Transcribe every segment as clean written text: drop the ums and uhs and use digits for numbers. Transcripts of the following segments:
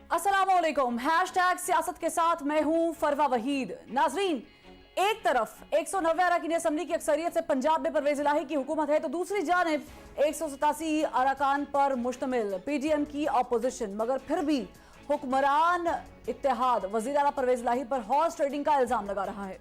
अस्सलामुअलैकुम। हैशटैग सियासत के साथ मैं हूं फरवा वहीद। नाजरीन, एक तरफ 190 अरकान असम्बली की अक्सरियत से पंजाब में परवेज इलाही की हुकूमत है तो दूसरी जानिब 187 अरकान पर मुश्तमिल पीडीएम की अपोजिशन, मगर फिर भी हुक्मरान इत्तेहाद वजीर आला परवेज इलाही पर हॉर्स ट्रेडिंग का इल्जाम लगा रहा है।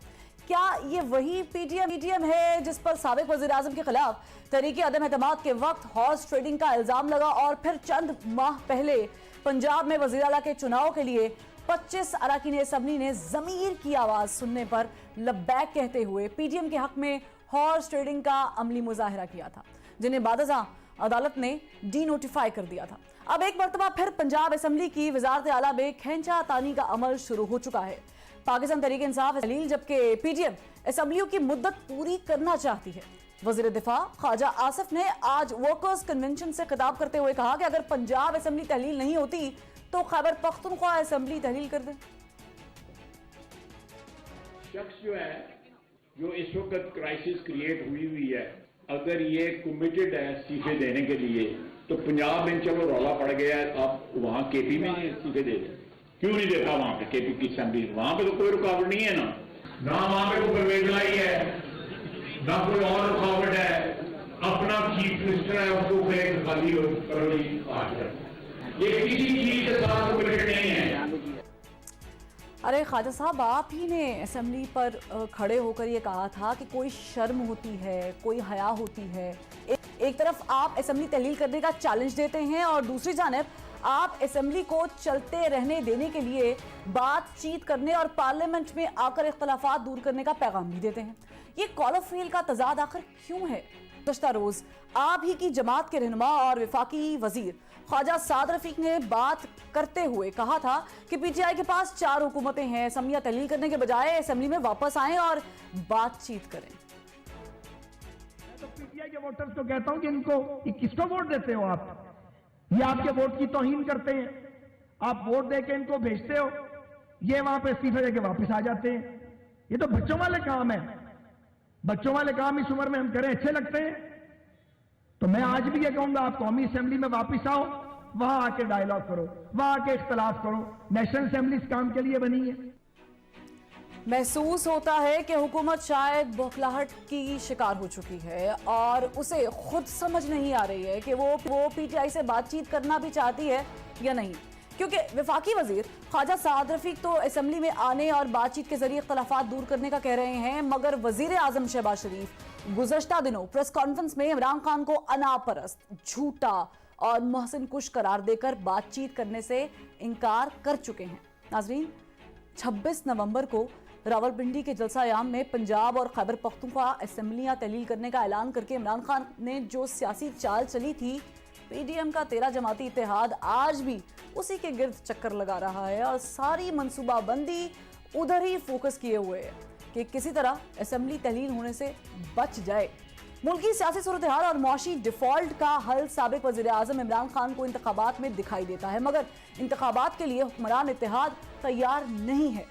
क्या ये वही पीडीएम है जिस पर साबिक वजीर आजम के खिलाफ तहरीक अदम एतमाद के वक्त हॉर्स ट्रेडिंग का इल्जाम लगा और फिर चंद माह पहले पंजाब में वजीर आला के चुनाव के लिए 25 अरकान असम्बली ने जमीर की आवाज सुनने पर लब्बैक कहते हुए पीडीएम के हक में हॉर्स ट्रेडिंग का अमली मुजाहिरा किया था, जिन्हें बादशाह अदालत ने डी नोटिफाई कर दिया था। अब एक मरतबा फिर पंजाब असम्बली की वजारत आला में खींचा तानी का अमल शुरू हो चुका है। पाकिस्तान तहरीक इंसाफ दलील, जबकि पीडीएम असम्बलियों की मुद्दत पूरी करना चाहती है। वजीर दिफा ख्वाजा आसिफ ने आज वर्कर्स कन्वेंशन से खिताब करते हुए कहा कि अगर पंजाब असम्बली तहलील नहीं होती तो खैबर पख्तूनख्वा असम्बली तहलील कर दे। शख्स जो इस वक्त क्राइसिस क्रिएट हुई है, अगर ये कमिटेड है इस्तीफे देने के लिए तो पंजाब में चलो रौला पड़ गया है, आप वहां केपी में इस्तीफे दे दें। क्यों नहीं देता वहां पे केपी की असेंबली? वहां पे तो कोई रुकावट नहीं है ना वहां पे कोई परवेज इलाही है, ना कोई और रुकावट है। अपना चीफ मिनिस्टर है, उसको फिर खाली करो, ये किसी चीज के साथ कमिटेड नहीं है। अरे ख्वाजा साहब, आप ही ने असेंबली पर खड़े होकर ये कहा था कि कोई शर्म होती है, कोई हया होती है। एक तरफ आप असेंबली तहलील करने का चैलेंज देते हैं और दूसरी जानिब आप असेंबली को चलते रहने देने के लिए बातचीत करने और पार्लियामेंट में आकर इख्तलाफात दूर करने का पैगाम भी देते हैं। ये कॉल ऑफ फेल का तजाद आखिर क्यों है? गुज़श्ता रोज आप ही की जमात के रहनुमा और वफाकी वजीर ख्वाजा साद रफीक ने बात करते हुए कहा था कि पीटीआई के पास 4 हुकूमतें हैं, असम्बलियां तहलील करने के बजाय असेंबली में वापस आएं और बातचीत करें। मैं तो पीटीआई के वोटर्स को कहता हूं कि इनको किसको वोट देते हो आप? ये आपके वोट की तौहीन करते हैं। आप वोट देके इनको भेजते हो, ये वहां पे इस्तीफा देके वापस आ जाते हैं। ये तो बच्चों वाले काम है। बच्चों वाले काम इस उम्र में हम करें अच्छे लगते हैं? तो मैं आज भी ये कहूंगा, आप कौमी असेंबली में वापस आओ, वहां आके डायलॉग करो, वहां आके इख्तलाफ करो। नेशनल असेंबली इस काम के लिए बनी है। महसूस होता है कि हुकूमत शायद बौखलाहट की शिकार हो चुकी है और उसे खुद समझ नहीं आ रही है कि वो पीटीआई से बातचीत करना भी चाहती है या नहीं, क्योंकि वफाकी वजीर ख्वाजा साद रफीक तो असेंबली में आने और बातचीत के जरिए इख्तलाफात दूर करने का कह रहे हैं, मगर वजीर आजम शहबाज शरीफ गुज़श्ता दिनों प्रेस कॉन्फ्रेंस में इमरान खान को अनापरस्त, झूठा और मोहसिन कुश करार देकर बातचीत करने से इनकार कर चुके हैं। नाजरीन, 26 नवंबर को रावलपिंडी के जलसा-ए-आम में पंजाब और खैबर पख्तूनख्वा असेंबलियां तहलील करने का ऐलान करके इमरान खान ने जो सियासी चाल चली थी, पीडीएम का 13 जमाती इत्तेहाद आज भी उसी के गिर्द चक्कर लगा रहा है और सारी मनसूबाबंदी उधर ही फोकस किए हुए है कि किसी तरह असेंबली तहलील होने से बच जाए। मुल्की सियासी सूरत-ए-हाल और मौशी डिफॉल्ट का हल साबिक वज़ीर आज़म इमरान खान को इंतखाबात में दिखाई देता है, मगर इंतखाबात के लिए हुक्मरान इत्तेहाद तैयार नहीं है।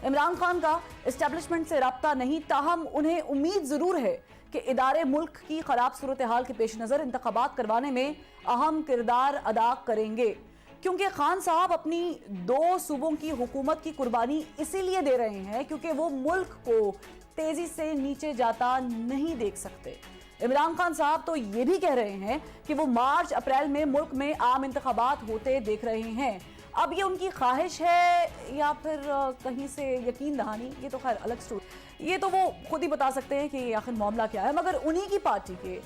इमरान खान का एस्टेब्लिशमेंट से रब्ता नहीं, ताहम उन्हें उम्मीद जरूर है कि इदारे मुल्क की खराब सूरत हाल के पेश नज़र इंतखाबात करवाने में अहम किरदार अदा करेंगे, क्योंकि खान साहब अपनी 2 सूबों की हुकूमत की कुर्बानी इसीलिए दे रहे हैं क्योंकि वो मुल्क को तेजी से नीचे जाता नहीं देख सकते। इमरान खान साहब तो ये भी कह रहे हैं कि वो मार्च अप्रैल में मुल्क में आम इंतखाबात होते देख रहे हैं। अब ये उनकी ख्वाहिश है या फिर कहीं से यकीन दहानी, ये तो खैर अलग स्टोरी, ये तो वो खुद ही बता सकते हैं कि आखिर मामला क्या है। मगर उन्हीं की पार्टी के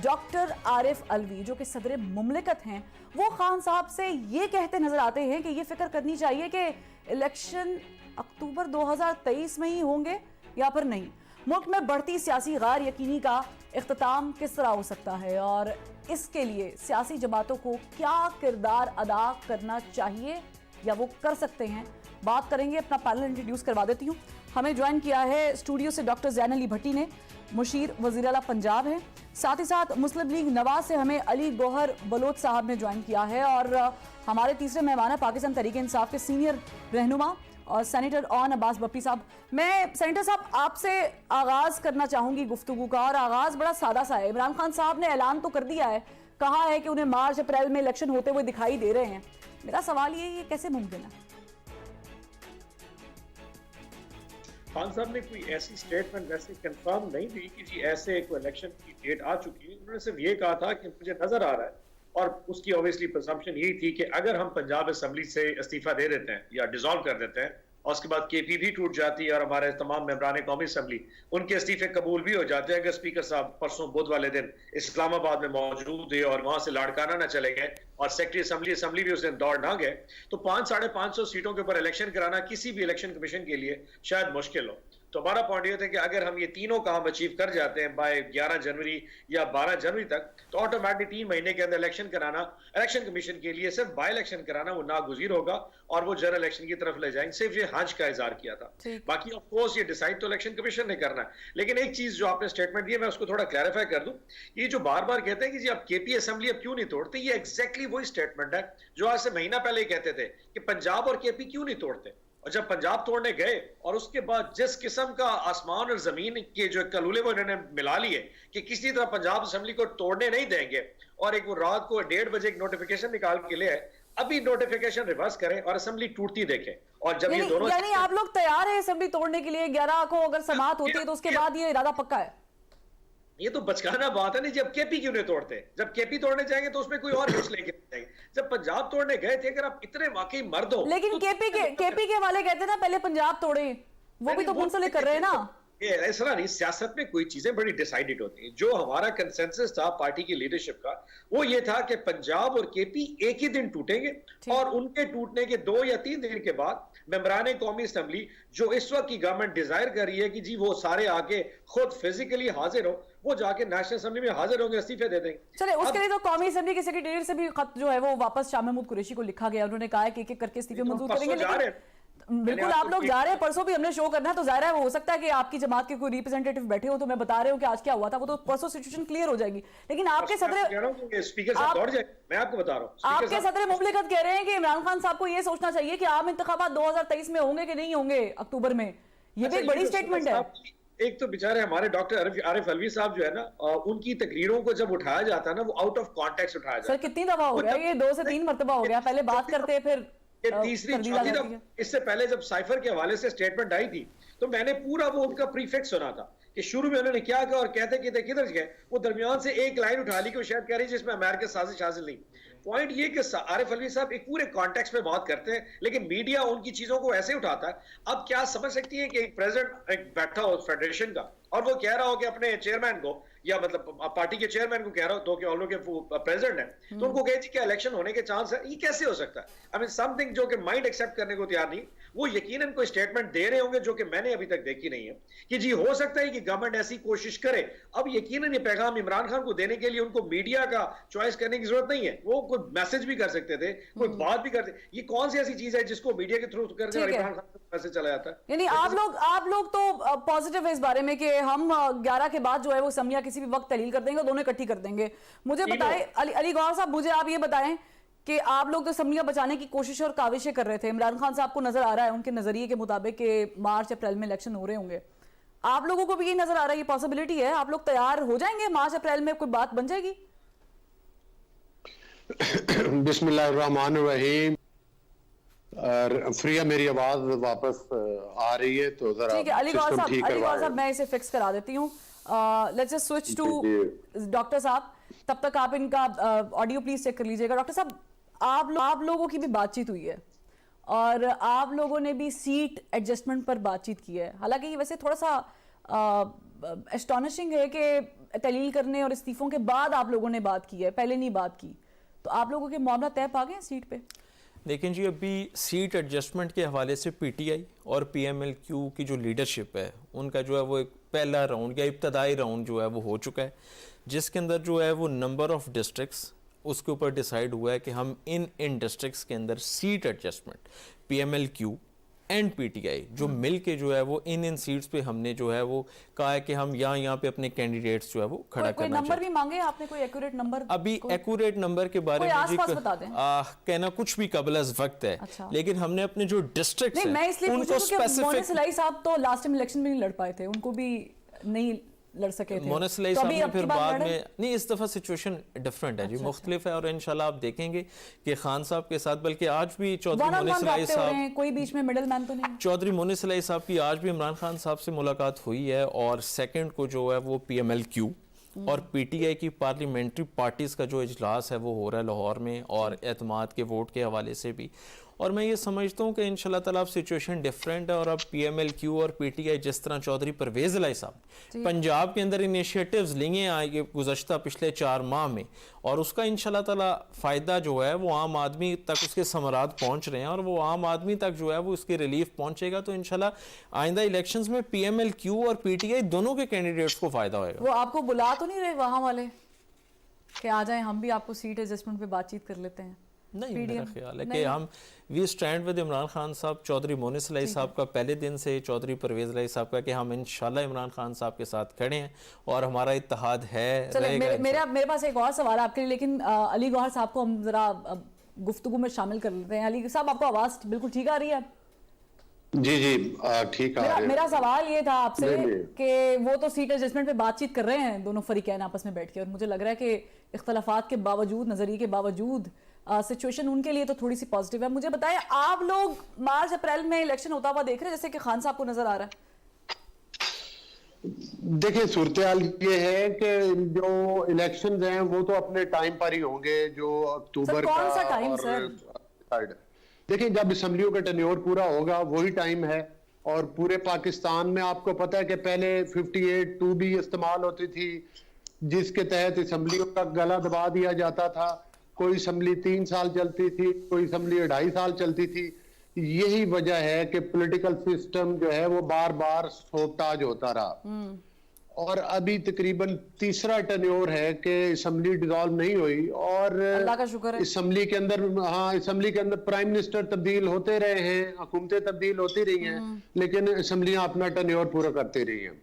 डॉक्टर आरिफ अलवी, जो कि सदर मुमलिकत हैं, वो खान साहब से ये कहते नजर आते हैं कि ये फिक्र करनी चाहिए कि इलेक्शन अक्टूबर 2023 में ही होंगे या फिर नहीं। मुल्क में बढ़ती सियासी गैर यकीनी का इख्तिताम किस तरह हो सकता है और इसके लिए सियासी जमातों को क्या किरदार अदा करना चाहिए या वो कर सकते हैं, बात करेंगे। अपना पैनल इंट्रोड्यूस करवा देती हूँ। हमें ज्वाइन किया है स्टूडियो से डॉक्टर ज़ैन अली भट्टी ने, मुशीर वज़ीर आला पंजाब है। साथ ही साथ मुस्लिम लीग नवाज से हमें अली गौहर बलोच साहब ने ज्वाइन किया है और हमारे तीसरे मेहमान है पाकिस्तान तहरीक इंसाफ के सीनियर रहनुमा और सेनेटर ऑन अब्बास बप्पी साहब। मैं सेनेटर साहब आपसे आगाज करना चाहूंगी गुफ्तगू का, और आगाज बड़ा सादा सा है। इमरान खान साहब ने ऐलान तो कर दिया है, कहा है कि उन्हें मार्च अप्रैल में इलेक्शन होते हुए दिखाई दे रहे हैं, मेरा सवाल ये कैसे मुमकिन है? खान साहब ने कोई ऐसी स्टेटमेंट वैसे कंफर्म नहीं दी कि जी ऐसे कोई इलेक्शन की डेट आ चुकी है। उन्होंने सिर्फ ये कहा था कि मुझे नजर आ रहा है, और उसकी ऑब्वियसली प्रिजम्पशन यही थी कि अगर हम पंजाब असेंबली से इस्तीफा दे देते हैं या डिसॉल्व कर देते हैं और उसके बाद केपी भी टूट जाती है और हमारे तमाम मेंबरान कौमी असेंबली उनके इस्तीफे कबूल भी हो जाते हैं, अगर स्पीकर साहब परसों बुध वाले दिन इस्लामाबाद में मौजूद है और वहां से लाड़काना ना चले गए और सेक्रेटरी असेंबली भी उस दिन दौड़ ना गए, तो 500-550 सीटों के ऊपर इलेक्शन कराना किसी भी इलेक्शन कमीशन के लिए शायद मुश्किल हो। तो हमारा पॉइंट ये था कि अगर हम ये तीनों काम अचीव कर जाते हैं बाय 11 जनवरी या 12 जनवरी तक, तो ऑटोमेटिक 3 महीने के अंदर इलेक्शन कराना इलेक्शन कमीशन के लिए सिर्फ बाय इलेक्शन कराना वो नागुज़ीर होगा और वो जनरल इलेक्शन की तरफ ले जाएंगे। सिर्फ ये हज का इज़हार किया था, बाकी ऑफ कोर्स ये डिसाइड तो इलेक्शन कमीशन ने करना है। लेकिन एक चीज जो आपने स्टेटमेंट दी है मैं उसको थोड़ा क्लैरिफाई कर दूं, ये जो बार बार कहते हैं कि जी आप केपी असेंबली अब क्यों नहीं तोड़ते, ये एग्जैक्टली वही स्टेटमेंट है जो आज से महीना पहले ही कहते थे कि पंजाब और केपी क्यों नहीं तोड़ते। और जब पंजाब तोड़ने गए और उसके बाद जिस किस्म का आसमान और जमीन के जो कलूले वो इन्होंने मिला लिए कि किसी तरह पंजाब असेंबली को तोड़ने नहीं देंगे, और एक वो रात को 1:30 बजे एक नोटिफिकेशन निकाल के ले आए, अभी नोटिफिकेशन रिवर्स करें और असेंबली टूटती देखें। और जब ये दोनों यानी आप लोग तैयार है असेंबली तोड़ने के लिए? 11 को अगर समाप्त होती है तो उसके बाद ये इरादा पक्का है? ये तो बचकाना बात है नहीं। जब केपी क्यों नहीं तोड़ते, जब केपी तोड़ने जाएंगे तो उसमें कोई और न्यूज लेके जाएंगे। जब पंजाब तोड़ने गए थे, अगर आप इतने वाकई मर्द हो, लेकिन तो केपी के वाले कहते हैं ना पहले पंजाब तोड़े, वो भी तो मुंसलिक कर रहे हैं ना। ऐसा नहीं, सियासत में कोई चीजें बड़ी डिसाइडेड होती हैं। जो हमारा कंसेंसस था पार्टी की लीडरशिप का, वो ये था कि पंजाब और केपी एक ही दिन टूटेंगे और उनके टूटने के 2 या 3 दिन के बाद मेंबरान कौमी असेंबली जो इस वक्त की गवर्नमेंट डिजायर कर रही है कि जी वो सारे आके खुद फिजिकली हाजिर हो, वो जाके नेशनल असेंबली में हाजिर होंगे, इस्तीफे दे देंगे। चले उसके लिए तो कौमी असेंबली के सेक्रेटेरिएट से भी खत जो है वो वापस शाह महमूद कुरैशी को लिखा गया। उन्होंने कहा है कि एक-एक करके इस्तीफे मंजूर करेंगे। लेकिन बिल्कुल आप लोग जा रहे हैं, परसों भी हमने शो करना है, तो जाहिर है वो हो सकता है कि आपकी जमात के कोई रिप्रेजेंटेटिव बैठे हो, तो मैं बता रहे हूँ कि आज क्या हुआ था, वो तो परसों सिचुएशन क्लियर हो जाएगी। लेकिन आपके सदर स्पीकर साहब दौड़ जाए, मैं आपको बता रहा हूँ, आपके सदर मुमलिकत कह रहे हैं कि इमरान खान साहब को ये सोचना चाहिए कि आम इंतखाबात 2023 में होंगे कि नहीं होंगे अक्टूबर में। ये भी एक बड़ी स्टेटमेंट है। एक तो बेचारे हमारे डॉक्टर आरिफ अलवी साहब जो है ना, उनकी तकरीरों को जब उठाया जाता है ना, वो आउट ऑफ कॉन्टेक्स्ट उठाया जाता है। सर कितनी दफा हो गया ये? 2 से 3 मरतबा हो गया। पहले बात करते फिर तीसरी चौथी दफा। इससे पहले जब साइफर के हवाले से स्टेटमेंट आई थी तो मैंने पूरा वो उनका प्रीफिक्स सुना था कि शुरू में उन्होंने क्या कहा और कहते किधर गए, वो दरमियान से एक लाइन उठा ली कि वो शायद कह रही जिसमें अमेरिका साजिश हासिल नहीं। पॉइंट ये कि आरिफ अलवी साहब एक पूरे कॉन्टेक्स्ट में बात करते हैं, लेकिन मीडिया उनकी चीजों को ऐसे उठाता है। अब क्या समझ सकती है कि एक प्रेसिडेंट एक बैठा हो फेडरेशन का और वो कह रहा हो कि अपने चेयरमैन को या मतलब पार्टी के चेयरमैन को कह रहा हो, दो के ऑल के प्रेसिडेंट है, तो उनको कहे जी क्या इलेक्शन होने के चांस है? ये कैसे हो सकता है? आई मीन समथिंग जो कि माइंड एक्सेप्ट करने को तैयार नहीं। वो यकीनन कोई स्टेटमेंट दे रहे होंगे जो कि मैंने अभी तक देखी नहीं है कि जी हो सकता है कि गवर्नमेंट ऐसी कोशिश करे। अब यकीनन ये पैगाम इमरान खान को देने के लिए उनको मीडिया का चॉइस करने की जरूरत नहीं है। वो कोई मैसेज भी कर सकते थे, कोई बात भी करते। ये कौन सी ऐसी चीज है जिसको मीडिया के थ्रू करके और इमरान खान को मैसेज चला जाता है? यानी आप लोग तो पॉजिटिव है इस बारे में कि हम 11 के बाद जो है वो असम्बलियां किसी भी वक्त तहलील कर देंगे और दोनों इकट्ठी कर देंगे। मुझे बताएं अली गौहर साहब, मुझे आप ये बताएं कि आप लोग तो असम्बलियां बचाने की कोशिश और काविशें कर रहे थे। इमरान खान साहब को नजर आ रहा है उनके नजरिए के मुताबिक कि मार्च अप्रैल में इलेक्शन हो रहे होंगे। आप लोगों को भी ये नजर आ रहा है, ये पॉसिबिलिटी है? आप लोग तैयार हो जाएंगे? मार्च अप्रैल में कोई बात बन जाएगी? बिस्मिल्लाहिर्रहमानिर्रहीम। फ्रिया मेरी आवाज वापस आ रही है तो जरा ठीक है। अली गौहर साहब मैं इसे फिक्स करा देती हूँ। Let's just switch to doctor साहब। तब तक आप इनका ऑडियो प्लीज चेक कर लीजिएगा। डॉक्टर साहब, आप लोगों की भी बातचीत हुई है और आप लोगों ने भी सीट एडजस्टमेंट पर बातचीत की है। हालांकि ये वैसे थोड़ा सा एस्टॉनिशिंग है कि तहलील करने और इस्तीफों के बाद आप लोगों ने बात की है, पहले नहीं बात की। तो आप लोगों के मामला तय पा गए सीट पे? लेकिन जी अभी सीट एडजस्टमेंट के हवाले से पीटीआई और पीएमएलक्यू की जो लीडरशिप है उनका जो है वो एक पहला राउंड या इब्तदाई राउंड जो है वो हो चुका है, जिसके अंदर जो है वो नंबर ऑफ डिस्ट्रिक्ट्स उसके ऊपर डिसाइड हुआ है कि हम इन डिस्ट्रिक्ट्स के अंदर seat adjustment PML-Q and PTI जो मिल के जो है वो इन सीट्स पे हमने जो है वो कहा है कि हम यहाँ पे अपने कैंडिडेट्स जो है वो खड़ा करना नंबर भी मांगे आपने? कोई एक्यूरेट नंबर? अभी एक्यूरेट नंबर के बारे में जी कहना कुछ भी कबल अज़ वक्त है। अच्छा। लेकिन हमने अपने जो डिस्ट्रिक्ट्स हैं मैं इसलिए उनको स्पेसिफिक साहब तो लास्ट टाइम इलेक्शन में नहीं लड़ पाए थे, उनको भी नहीं लड़ सके थे। मोनिस इलाही तो साहब अभी ने अब फिर की बार बाद लड़े? में नहीं, इस दफ़ा सिचुएशन डिफरेंट है जी, अच्छा, मुख्तलिफ है। और इंशाल्लाह आप देखेंगे कि खान साहब के साथ, बल्कि आज भी Chaudhry one on Moonis one Elahi राब्ते हो रहे साहब, हैं, कोई बीच में मिडिल मैन तो नहीं? चौधरी मोनिस इलाही साहब की आज भी इमरान खान साहब से मुलाकात हुई है। और सेकंड को जो है वो PMLQ और PTI की पार्लियामेंट्री पार्टीज़ का जो इजलास है वो हो रहा है लाहौर में, और एतमाद के वोट के हवाले से भी। और मैं ये समझता हूँ कि इंशाल्लाह ताला अब सिचुएशन डिफरेंट है। और अब PMLQ और PTI जिस तरह चौधरी परवेज़ इलाही साहब पंजाब के अंदर इनिशिएटिव्स लिए आए गुज़श्ता पिछले 4 माह में, और उसका इंशाल्लाह ताला फ़ायदा जो है वो आम आदमी तक उसके समरात पहुँच रहे हैं, और वो आम आदमी तक जो है वो उसकी रिलीफ पहुँचेगा। तो इंशाल्लाह आइंदा इलेक्शंस में PMLQ और PTI दोनों के कैंडिडेट्स को फ़ायदा होगा। वो आपको बुला तो नहीं रहे वहां वाले कि आ जाएं, हम भी आपको सीट एडजस्टमेंट पे बातचीत कर लेते हैं? नहीं, मेरा PDM? ख्याल है कि नहीं। हम we stand with Imran Khan साहब, चौधरी मोनिस इलाही साहब का पहले दिन से, चौधरी परवेज़ इलाही साहब का, कि हम इंशाल्लाह इमरान खान साहब के साथ खड़े हैं और हमारा इत्तेहाद है, चले रहेगा। मेरे पास एक और सवाल है आपके लिए, लेकिन अली गौहर साहब को हम जरा गुफ्तगू में शामिल कर लेते हैं। अली साहब, आपको आवाज बिल्कुल ठीक आ रही है? जी जी ठीक है। मेरा सवाल ये था आपसे नहीं। कि वो तो सीट एडजस्टमेंट पे बातचीत कर रहे हैं दोनों फरीकैन आपस में बैठ के, और मुझे लग रहा है कि इख्तलाफात के बावजूद, नजरिए के बावजूद सिचुएशन उनके लिए तो थोड़ी सी पॉजिटिव है। मुझे बताएं, आप लोग मार्च अप्रैल में इलेक्शन होता हुआ देख रहे हैं जैसे कि खान साहब को नजर आ रहा है? देखिए, सूरत हाल ये है कि जो इलेक्शंस हैं वो तो अपने टाइम पर ही होंगे, जो अक्टूबर सर, कौन का सा टाइम, और सर? देखिए, जब असम्बलियों का टेन्योर पूरा होगा वही टाइम है। और पूरे पाकिस्तान में आपको पता है कि पहले 58(2) इस्तेमाल होती थी, जिसके तहत असम्बलियों का गला दबा दिया जाता था। कोई असम्बली 3 साल चलती थी, कोई असम्बली 2.5 साल चलती थी। यही वजह है कि पॉलिटिकल सिस्टम जो है वो बार बार सोबताज होता रहा। और अभी तकरीबन तीसरा टेन्योर है कि असम्बली डिसॉल्व नहीं हुई, और अल्लाह का शुक्र है। असम्बली के अंदर, हाँ, असम्बली के अंदर प्राइम मिनिस्टर तब्दील होते रहे हैं, हुकूमतें तब्दील होती रही हैं, लेकिन असम्बलियां अपना टेन्योर पूरा करती रही हैं।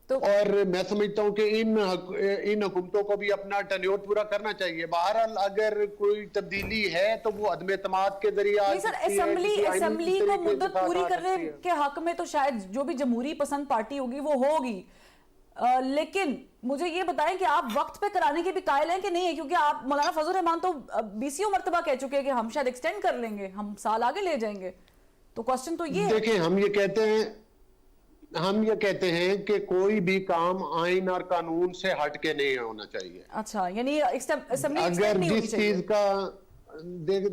तो और मैं समझता हूँ कि इन हुकूमतों को भी अपना टेन्योर पूरा करना चाहिए। बहरहाल अगर कोई तब्दीली है तो वो अदम एतमाद के जरिए आ नहीं सर, सकती है, किसी आईनी असम्बली को तरीके से मुद्दत पूरी आ करने सकती है। के हक में तो शायद जो भी जमहूरी पसंद पार्टी होगी वो होगी, लेकिन मुझे ये बताएं कि आप वक्त पे कराने के भी कायल हैं कि नहीं है? क्योंकि आप, मौलाना फजल रहमान तो 20 मरतबा कह चुके हैं कि हम शायद एक्सटेंड कर लेंगे, हम साल आगे ले जाएंगे। तो क्वेश्चन तो ये है। देखिए, हम ये कहते हैं कि कोई भी काम आइन और कानून से हट के नहीं होना चाहिए। अच्छा, यानी असेंबली अगर एक्सटेंड नहीं होनी जिस चाहिए। चीज का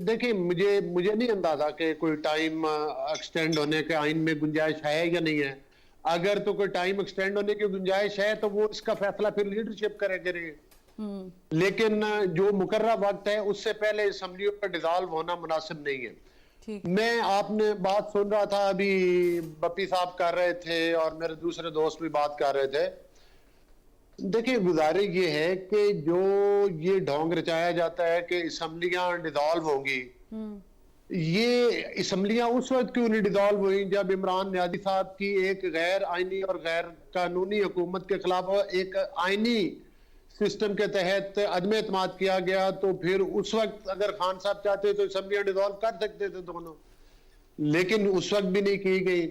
देखिए, मुझे नहीं अंदाजा कि कोई टाइम एक्सटेंड होने के आइन में गुंजाइश है या नहीं है। अगर तो कोई टाइम एक्सटेंड होने की गुंजाइश है तो वो इसका फैसला फिर लीडरशिप करेगी। लेकिन जो मुकर्रर वक्त है उससे पहले असम्बलियों का डिसॉल्व होना मुनासिब नहीं है। ठीक। मैं आपने बात सुन रहा था, अभी बप्पी साहब कर रहे थे और मेरे दूसरे दोस्त भी बात कर रहे थे। देखिए, गुजारिश ये है कि जो ये ढोंग रचाया जाता है कि असम्बलियां डिसॉल्व होंगी, ये असम्बलियां उस वक्त क्यों नहीं डिसॉल्व हुई जब इमरान नियाज़ी साहब की एक गैर आइनी और गैर कानूनी हुकूमत के खिलाफ एक आइनी सिस्टम के तहत अदम एतमाद किया गया। तो फिर उस वक्त अगर खान साहब चाहते तो असम्बलियां डिसॉल्व कर सकते थे दोनों, लेकिन उस वक्त भी नहीं की गई।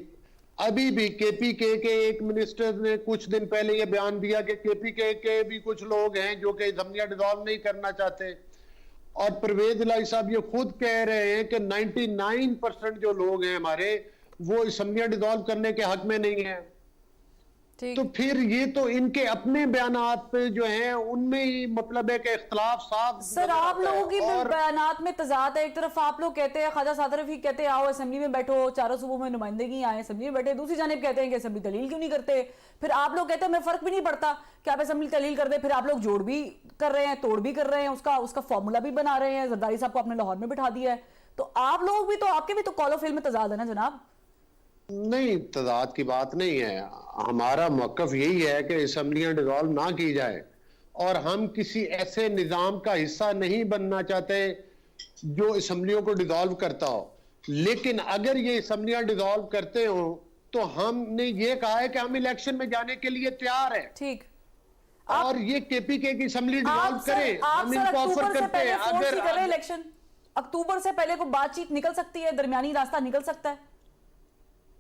अभी भी KPK के एक मिनिस्टर ने कुछ दिन पहले ये बयान दिया कि KPK के भी कुछ लोग हैं जो कि असम्बलियां डिसॉल्व नहीं करना चाहते। और परवेज इलाही साहब ये खुद कह रहे हैं कि 99% जो लोग हैं हमारे, वो असम्बलियां डिसॉल्व करने के हक में नहीं है। तो फिर ये तो इनके अपने बयानात पे जो हैं उनमें ही मतलब है कि इख्तलाफ साफ। सर, आप लोगों की बयानात में तजाद है। एक तरफ आप लोग कहते हैं, ख्वाजा सादरफ ही कहते हैं आओ असेंबली में बैठो, चारों सूबों में नुमाइंदगी आए, असेंबली में बैठे। दूसरी जानिब कहते हैं कि असेंबली तलील क्यों नहीं करते। फिर आप लोग कहते हैं हमें फर्क भी नहीं पड़ता कि आप असेंबली तलील कर दे। फिर आप लोग जोड़ भी कर रहे हैं, तोड़ भी कर रहे हैं, उसका फॉर्मूला भी बना रहे हैं। जरदारी साहब को आपने लाहौर में बिठा दिया है। तो आप लोग भी तो, आपके भी तो कॉल ऑफ फेल में तजाद है ना जनाब? नहीं, तजाद की बात नहीं है। हमारा मौकफ यही है कि असम्बलियां डिसॉल्व ना की जाए, और हम किसी ऐसे निजाम का हिस्सा नहीं बनना चाहते जो असम्बलियों को डिसॉल्व करता हो। लेकिन अगर ये असम्बलियां डिसॉल्व करते हो तो हमने ये कहा है कि हम इलेक्शन में जाने के लिए तैयार है। ठीक। और ये KPK की असम्बली डिसॉल्व करें, हम इनको ऑफर करते हैं। अगर इलेक्शन अक्टूबर से पहले को बातचीत निकल सकती है, दरमियानी रास्ता निकल सकता है।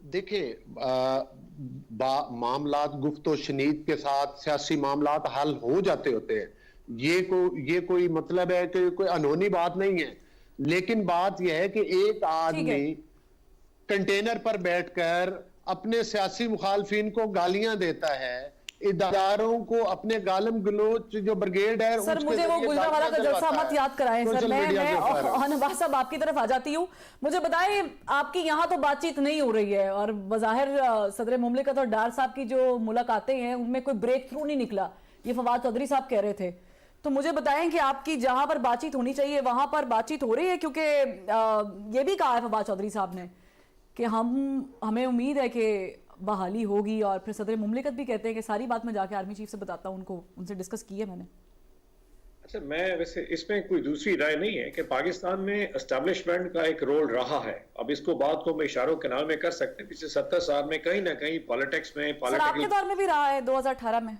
देखिए, मामलात गुफ्तो शनीद के साथ सियासी मामलात हल हो जाते होते हैं। ये कोई मतलब है कि कोई अनहोनी बात नहीं है, लेकिन बात यह है कि एक आदमी कंटेनर पर बैठकर अपने सियासी मुखालफिन को गालियां देता है, इदारों को अपने गालम गलोच जो ब्रिगेड है। सर मुझे वो गुजरावाला का जलसा मत याद कराएं सर। मैं नवाज साहब आपकी तरफ आ जाती हूँ। मुझे बताएं, आपकी यहाँ तो बातचीत नहीं हो रही है और बज़ाहिर सदर मुमलिकत और डार साहब की जो मुलाकातें हैं उनमें कोई ब्रेक थ्रू नहीं निकला, ये फवाद चौधरी साहब कह रहे थे। तो मुझे बताएं कि आपकी जहां पर बातचीत होनी चाहिए वहां पर बातचीत हो रही है, क्योंकि ये भी कहा है फवाद चौधरी साहब ने कि हमें उम्मीद है कि बहाली होगी, और फिर सदर मुमलिकत भी कहते हैं कि सारी बात मैं जाके आर्मी चीफ से बताता हूँ, उनको उनसे डिस्कस की है मैंने। अच्छा, मैं वैसे इसमें कोई दूसरी राय नहीं है कि पाकिस्तान में एस्टैब्लिशमेंट का एक रोल रहा है। अब इसको बात को हम इशारों के नाम में कर सकते हैं। पिछले 70 साल में कहीं ना कहीं पॉलिटिक्स में आपके दौर में भी रहा है 2018 में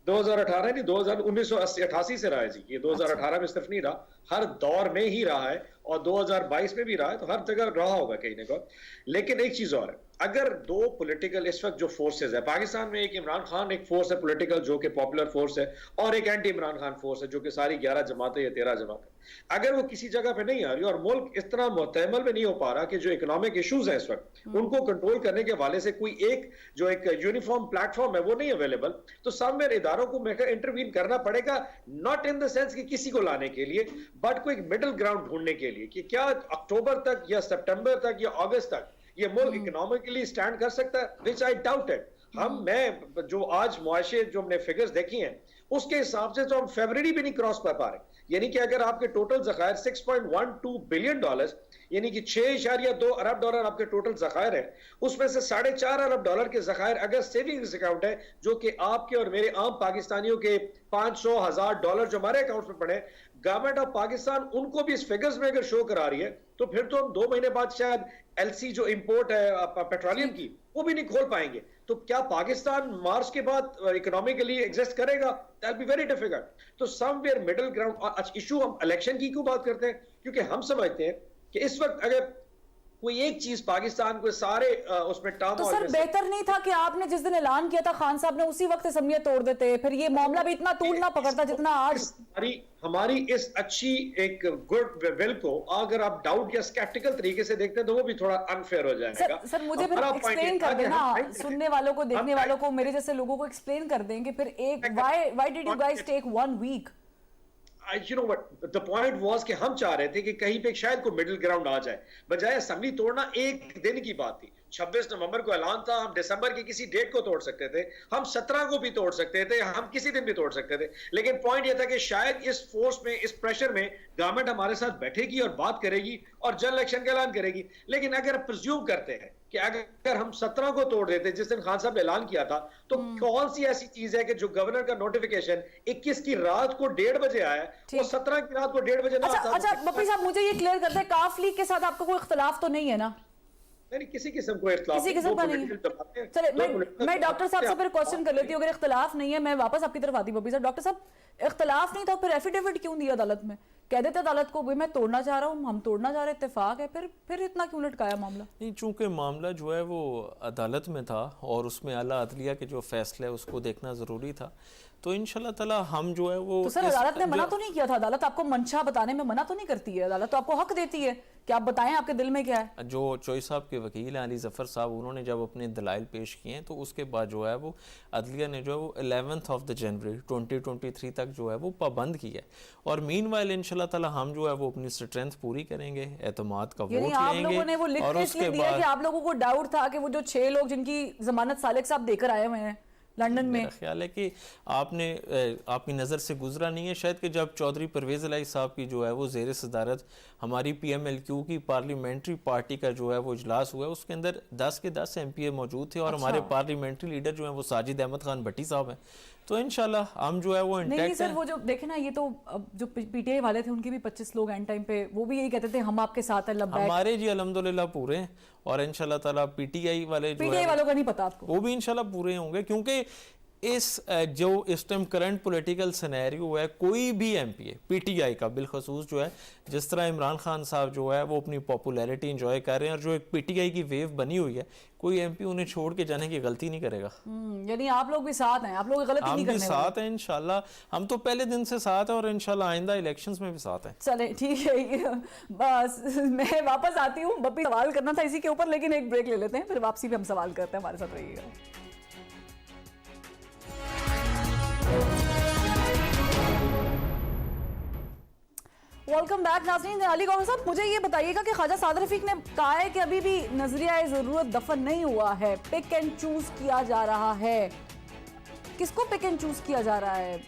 2018 नहीं 1988 से रहा है जी। ये 2018 में सिर्फ नहीं रहा, हर दौर में ही रहा है और 2022 में भी रहा है, तो हर जगह रहा होगा कहीं ना कहीं। लेकिन एक चीज और है, अगर दो पॉलिटिकल इस वक्त जो फोर्सेस है पाकिस्तान में, एक इमरान खान एक फोर्स है पॉलिटिकल जो कि पॉपुलर फोर्स है, और एक एंटी इमरान खान फोर्स है जो कि सारी 11 जमातें या 13 जमातें, अगर वो किसी जगह पे नहीं आ रही और मुल्क इस तरह मुतअम्मल में नहीं हो पा रहा कि जो इकोनॉमिक इश्यूज है इस वक्त उनको कंट्रोल करने के हवाले से कोई एक जो एक यूनिफॉर्म प्लेटफॉर्म है वो नहीं अवेलेबल, तो समवेयर इदारों को इंटरवीन करना पड़ेगा, नॉट इन द सेंस कि किसी को लाने के लिए, बट कोई मिडिल ग्राउंड ढूंढने के लिए कि क्या अक्टूबर तक या सितंबर तक या अगस्त तक ये मुल्क इकोनॉमिकली स्टैंड कर सकता है, विच आई डाउटेड। मैं जो आज मुआशे जो हमने फिगर्स देखी हैं उसके हिसाब से तो हम फरवरी भी नहीं क्रॉस कर पा रहे। यानी कि अगर आपके टोटल ज़खायर 6.12 बिलियन डॉलर यानी कि 6.2 अरब डॉलर आपके टोटल ज़खायर है, उसमें से 4.5 अरब डॉलर के ज़खायर अगर सेविंग्स अकाउंट है जो कि आपके और मेरे आम पाकिस्तानियों के 500,000 डॉलर जो हमारे अकाउंट में पड़े, गवर्नमेंट ऑफ पाकिस्तान उनको भी इस फिगर्स में अगर शो करा रही है तो फिर तो हम 2 महीने बाद शायद एलसी जो इंपोर्ट है पेट्रोलियम की वो भी नहीं खोल पाएंगे। तो क्या पाकिस्तान मार्च के बाद इकोनॉमिकली एग्जिस्ट करेगा? That be very difficult. तो समवेयर मिडिल ग्राउंड। इशू हम इलेक्शन की क्यों बात करते हैं? क्योंकि हम समझते हैं कि इस वक्त अगर कोई एक चीज पाकिस्तान को सारे उसमें टर्म, तो सर बेहतर नहीं था कि आपने जिस दिन ऐलान किया था खान साहब ने उसी वक्त असम्बलियत तोड़ देते, फिर ये मामला भी इतना तूल ना पकड़ता जितना आज। हमारी इस अच्छी एक गुड विल को अगर आप डाउट या स्केप्टिकल तरीके से देखते हैं तो वो भी थोड़ा अनफेयर हो जाएगा। सर मुझे फिर एक्सप्लेन कर देना, सुनने वालों को, देखने वालों को, मेरे जैसे लोगों को एक्सप्लेन कर देंगे फिर एक why did you guys take 1 week? You know what the point was कि हम चाह रहे थे कि कहीं पे शायद कोई मिडिल ग्राउंड आ जाए, बजाय असेंबली तोड़ना एक दिन की बात थी। 26 नवंबर को ऐलान था, हम दिसंबर की किसी डेट को तोड़ सकते थे, हम 17 को भी तोड़ सकते थे, हम किसी दिन भी तोड़ सकते थे। लेकिन पॉइंट यह था कि शायद इस फोर्स में, इस प्रेशर में गवर्नमेंट हमारे साथ बैठेगी और बात करेगी और जनरल इलेक्शन का ऐलान करेगी। लेकिन अगर प्रिज्यूम करते हैं कि अगर हम 17 को तोड़ देते जिस दिन खान साहब ने ऐलान किया था, तो कौन सी ऐसी चीज है कि जो गवर्नर का नोटिफिकेशन 21 की रात को 1:30 बजे आया और 17 की रात को 1:30 बजे ना आता? अच्छा बप्पी साहब मुझे ये क्लियर करते हैं, काफ लीग के साथ आपको कोई इख्तिलाफ तो नहीं है ना? नहीं, किसी किस्म को इख्तिलाफ, किसी किस्म का नहीं है। चले मैं डॉक्टर साहब से फिर क्वेश्चन कर लेती हूँ, अगर इख्तिलाफ नहीं है मैं वापस आपकी तरफ आती हूँ। बप्पी साहब, डॉक्टर साहब इख्तिलाफ नहीं था फिर एफिडेविट क्यों दिया अदालत में? कह देते अदालत को भाई मैं तोड़ना चाह रहा हूँ, हम तोड़ना चाह रहे, इत्तेफाक है, फिर इतना क्यों लटकाया मामला? नहीं, चूंकि मामला जो है वो अदालत में था और उसमें आला अदलिया के जो फैसले है उसको देखना ज़रूरी था, तो इंशाल्लाह ताला हम जो है वो। तो सर अदालत ने मना तो नहीं किया था? अदालत आपको मंशा बताने में मना तो नहीं करती है? अदालत तो आपको हक देती है कि आप बताएं आपके दिल में क्या है। जो चोई साहब के वकील हैं अली जफ़र साहब, उन्होंने जब अपने दलाइल पेश किए हैं तो उसके बाद जो है वो अदलिया ने जो है वो 11 जनवरी 2023 तक जो है वो पाबंद किया है। और मीनवाइल इंशाल्लाह ताला हम जो है वो अपनी स्ट्रेंथ पूरी करेंगे, एतमाद का वोट लेंगे। आप लोगों ने वो लिख के इसलिए दिया कि आप लोगों को डाउट था कि वो जो 6 लोग जिनकी जमानत सालिक साहब देकर आए हुए हैं लंदन में, मेरा ख्याल है कि आपकी नज़र से गुजरा नहीं है शायद कि जब चौधरी परवेज़ इलाही साहब की जो है वो ज़ेर सदारत हमारी PMLQ की पार्लियामेंट्री पार्टी का जो है वो इजलास हुआ है, उसके अंदर 10 के 10 MPA मौजूद थे और हमारे पार्लियामेंट्री लीडर जो है वो साजिद अहमद खान भट्टी साहब हैं। तो इंशाल्लाह हम जो है वो इंटैक्ट हैं। नहीं सर, वो जो देखे ना, ये तो जो PTI वाले थे उनके भी 25 लोग एंड टाइम पे वो भी यही कहते थे हम आपके साथ हैं, लब्बैक। हमारे जी अल्हम्दुलिल्लाह पूरे हैं और इंशाल्लाह ताला PTI वाले जो PTI वालों का नहीं पता आपको, वो भी इंशाल्लाह पूरे होंगे, क्योंकि इस जो इस टाइम करंट पॉलिटिकल सिनेरियो है, कोई भी एमपी पीटीआई का बिलखसूस जो है, जिस तरह इमरान खान साहब जो है वो अपनी पॉपुलैरिटी इंजॉय कर रहे हैं और जो एक पीटीआई की वेव बनी हुई है, कोई एमपी उन्हें छोड़ के जाने की गलती नहीं करेगा। यानी आप लोग भी साथ हैं, आप लोग गलती नहीं हम भी करने वाले। साथ हैं इंशाल्लाह, हम तो पहले दिन से साथ हैं और इंशाल्लाह आइंदा इलेक्शंस में भी साथ हैं। चले ठीक है, बस मैं वापस आती हूँ। बप्पी सवाल करना था इसी के ऊपर, लेकिन एक ब्रेक ले लेते हैं, फिर वापसी भी हम सवाल करते हैं। हमारे साथ रहिएगा। वेलकम बैक नाज़रीन। अली गौहर साहब, मुझे ये बताइएगा कि ख्वाजा साद रफीक ने कहा है कि अभी भी नजरिया ज़रूरत दफन नहीं हुआ है, पिक एंड चूज किया जा रहा है। किसको पिक एंड चूज किया जा रहा है?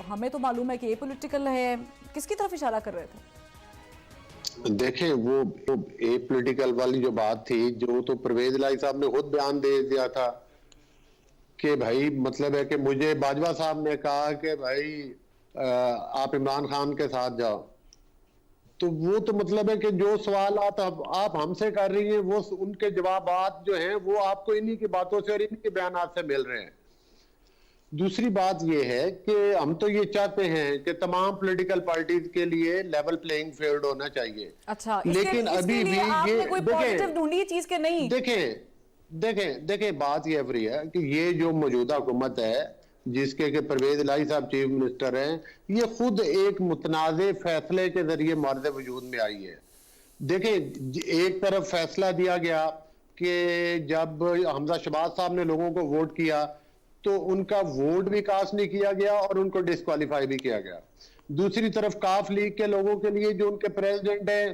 हमें तो मालूम है कि ये पॉलिटिकल है, किसकी तरफ इशारा कर रहे थे? देखें, वो ए पॉलिटिकल वाली जो बात थी, जो तो परवेज इलाही साहब ने खुद बयान दे दिया था कि भाई मतलब है कि मुझे बाजवा साहब ने कहा कि भाई आप इमरान खान के साथ जाओ, तो वो तो मतलब है कि जो सवाल आप हमसे कर रही हैं, वो उनके जवाबात जो हैं वो आपको इन्हीं की बातों से और इन्हीं के बयानात से मिल रहे हैं। दूसरी बात ये है कि हम तो ये चाहते हैं कि तमाम पॉलिटिकल पार्टीज के लिए लेवल प्लेइंग फील्ड होना चाहिए। अच्छा, लेकिन अभी भी ये कोई पॉजिटिव ढूंढी चीज के नहीं। देखें बात ये अवरी है कि ये जो मौजूदा हुकूमत है, जिसके के परवेज इलाही साहब चीफ मिनिस्टर हैं, ये खुद एक मुतनाज़े फैसले के जरिए मर्द वजूद में आई है। देखें, एक तरफ फैसला दिया गया कि जब हमजा शहबाज साहब ने लोगों को वोट किया तो उनका वोट भी कास्ट नहीं किया गया और उनको डिस्क्वालीफाई भी किया गया। दूसरी तरफ काफ लीग के लोगों के लिए जो उनके प्रेसिडेंट हैं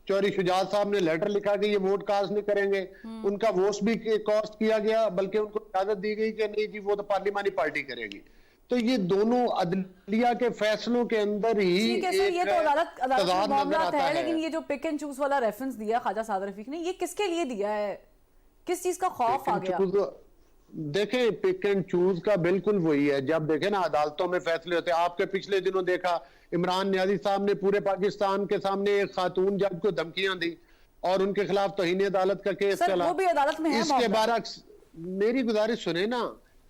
चौधरी शुजात साहब ने लेटर लिखा कि ये वोट कास्ट नहीं करेंगे, उनका वोट भी कास्ट किया गया, बल्कि उनको इजाजत दी गई कि नहीं जी वो तो पार्लिमानी पार्टी करेगी। तो ये दोनों अदलिया के फैसलों के अंदर ही ठीक है सर, ये तो अदालत का मामला है, लेकिन ये जो पिक एंड चूज वाला रेफरेंस दिया ख्वाजा साद रफीक ने, ये किसके लिए दिया है? किस चीज का खौफ आ गया? देखें, पिक एंड चूज का बिल्कुल वही है। जब देखें ना अदालतों में फैसले होते हैं, आपके पिछले दिनों देखा इमरान नियाजी साहब ने पूरे पाकिस्तान के सामने एक खातून जज को धमकियां दी और उनके खिलाफ तौहीन अदालत का केस चला। वो भी अदालत में है। इसके बरक्स मेरी गुजारिश सुने ना,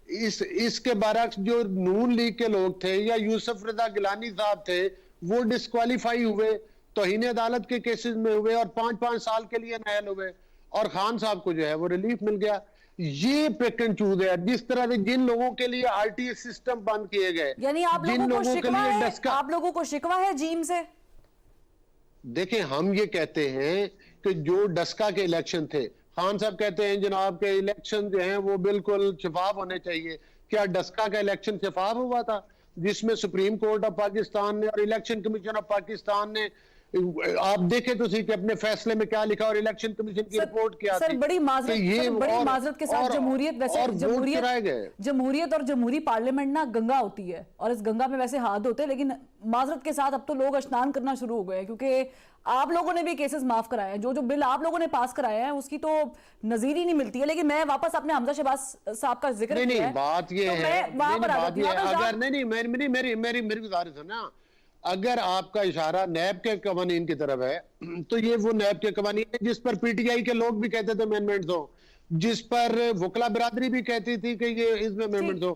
इसके बरक्स जो नून लीग के लोग थे या यूसुफ रजा गिलानी साहब थे, वो डिस्क्वालीफाई हुए, तौहीन अदालत के केसेस में हुए और 5-5 साल के लिए नायल हुए, और खान साहब को जो है वो रिलीफ मिल गया। ये पिक एंड चूज है। जिस तरह से जिन लोगों के लिए आरटीए सिस्टम बंद किए गए, यानी आप लोगों को शिकवा है जीम से? देखें, हम ये कहते हैं कि जो डस्का के इलेक्शन थे, खान साहब कहते हैं जनाब के इलेक्शन जो हैं वो बिल्कुल शफाफ होने चाहिए। क्या डस्का का इलेक्शन शफाफ हुआ था, जिसमें सुप्रीम कोर्ट ऑफ पाकिस्तान ने और इलेक्शन कमीशन ऑफ पाकिस्तान ने, आप देखें तो सही कि अपने फैसले में क्या लिखा और इलेक्शन कमीशन की रिपोर्ट क्या थी। बड़ी माजरत के साथ जमहूरियत, वैसे जमहूरियत और जमहूरी पार्लियामेंट ना गंगा होती है और इस गंगा में वैसे हाथ होते हैं, लेकिन माजरत के साथ अब तो लोग स्नान करना शुरू हो गए, क्योंकि आप लोगों ने भी केसेस माफ कराए हैं। जो बिल आप लोगों ने पास कराया है उसकी तो नजीर ही नहीं मिलती है। लेकिन मैं वापस अपने हमजा शहबाज साहब का जिक्र किया है, बात ये है, अगर मेरी गुजारिश है ना, अगर आपका इशारा नैब के कवानीन की तरफ है तो ये वो नैब के कवानीन है जिस पर पीटीआई के लोग भी कहते थे अमेंडमेंट्स हो, जिस पर वकला बिरादरी भी कहती थी कि ये इसमें अमेंडमेंट्स हो।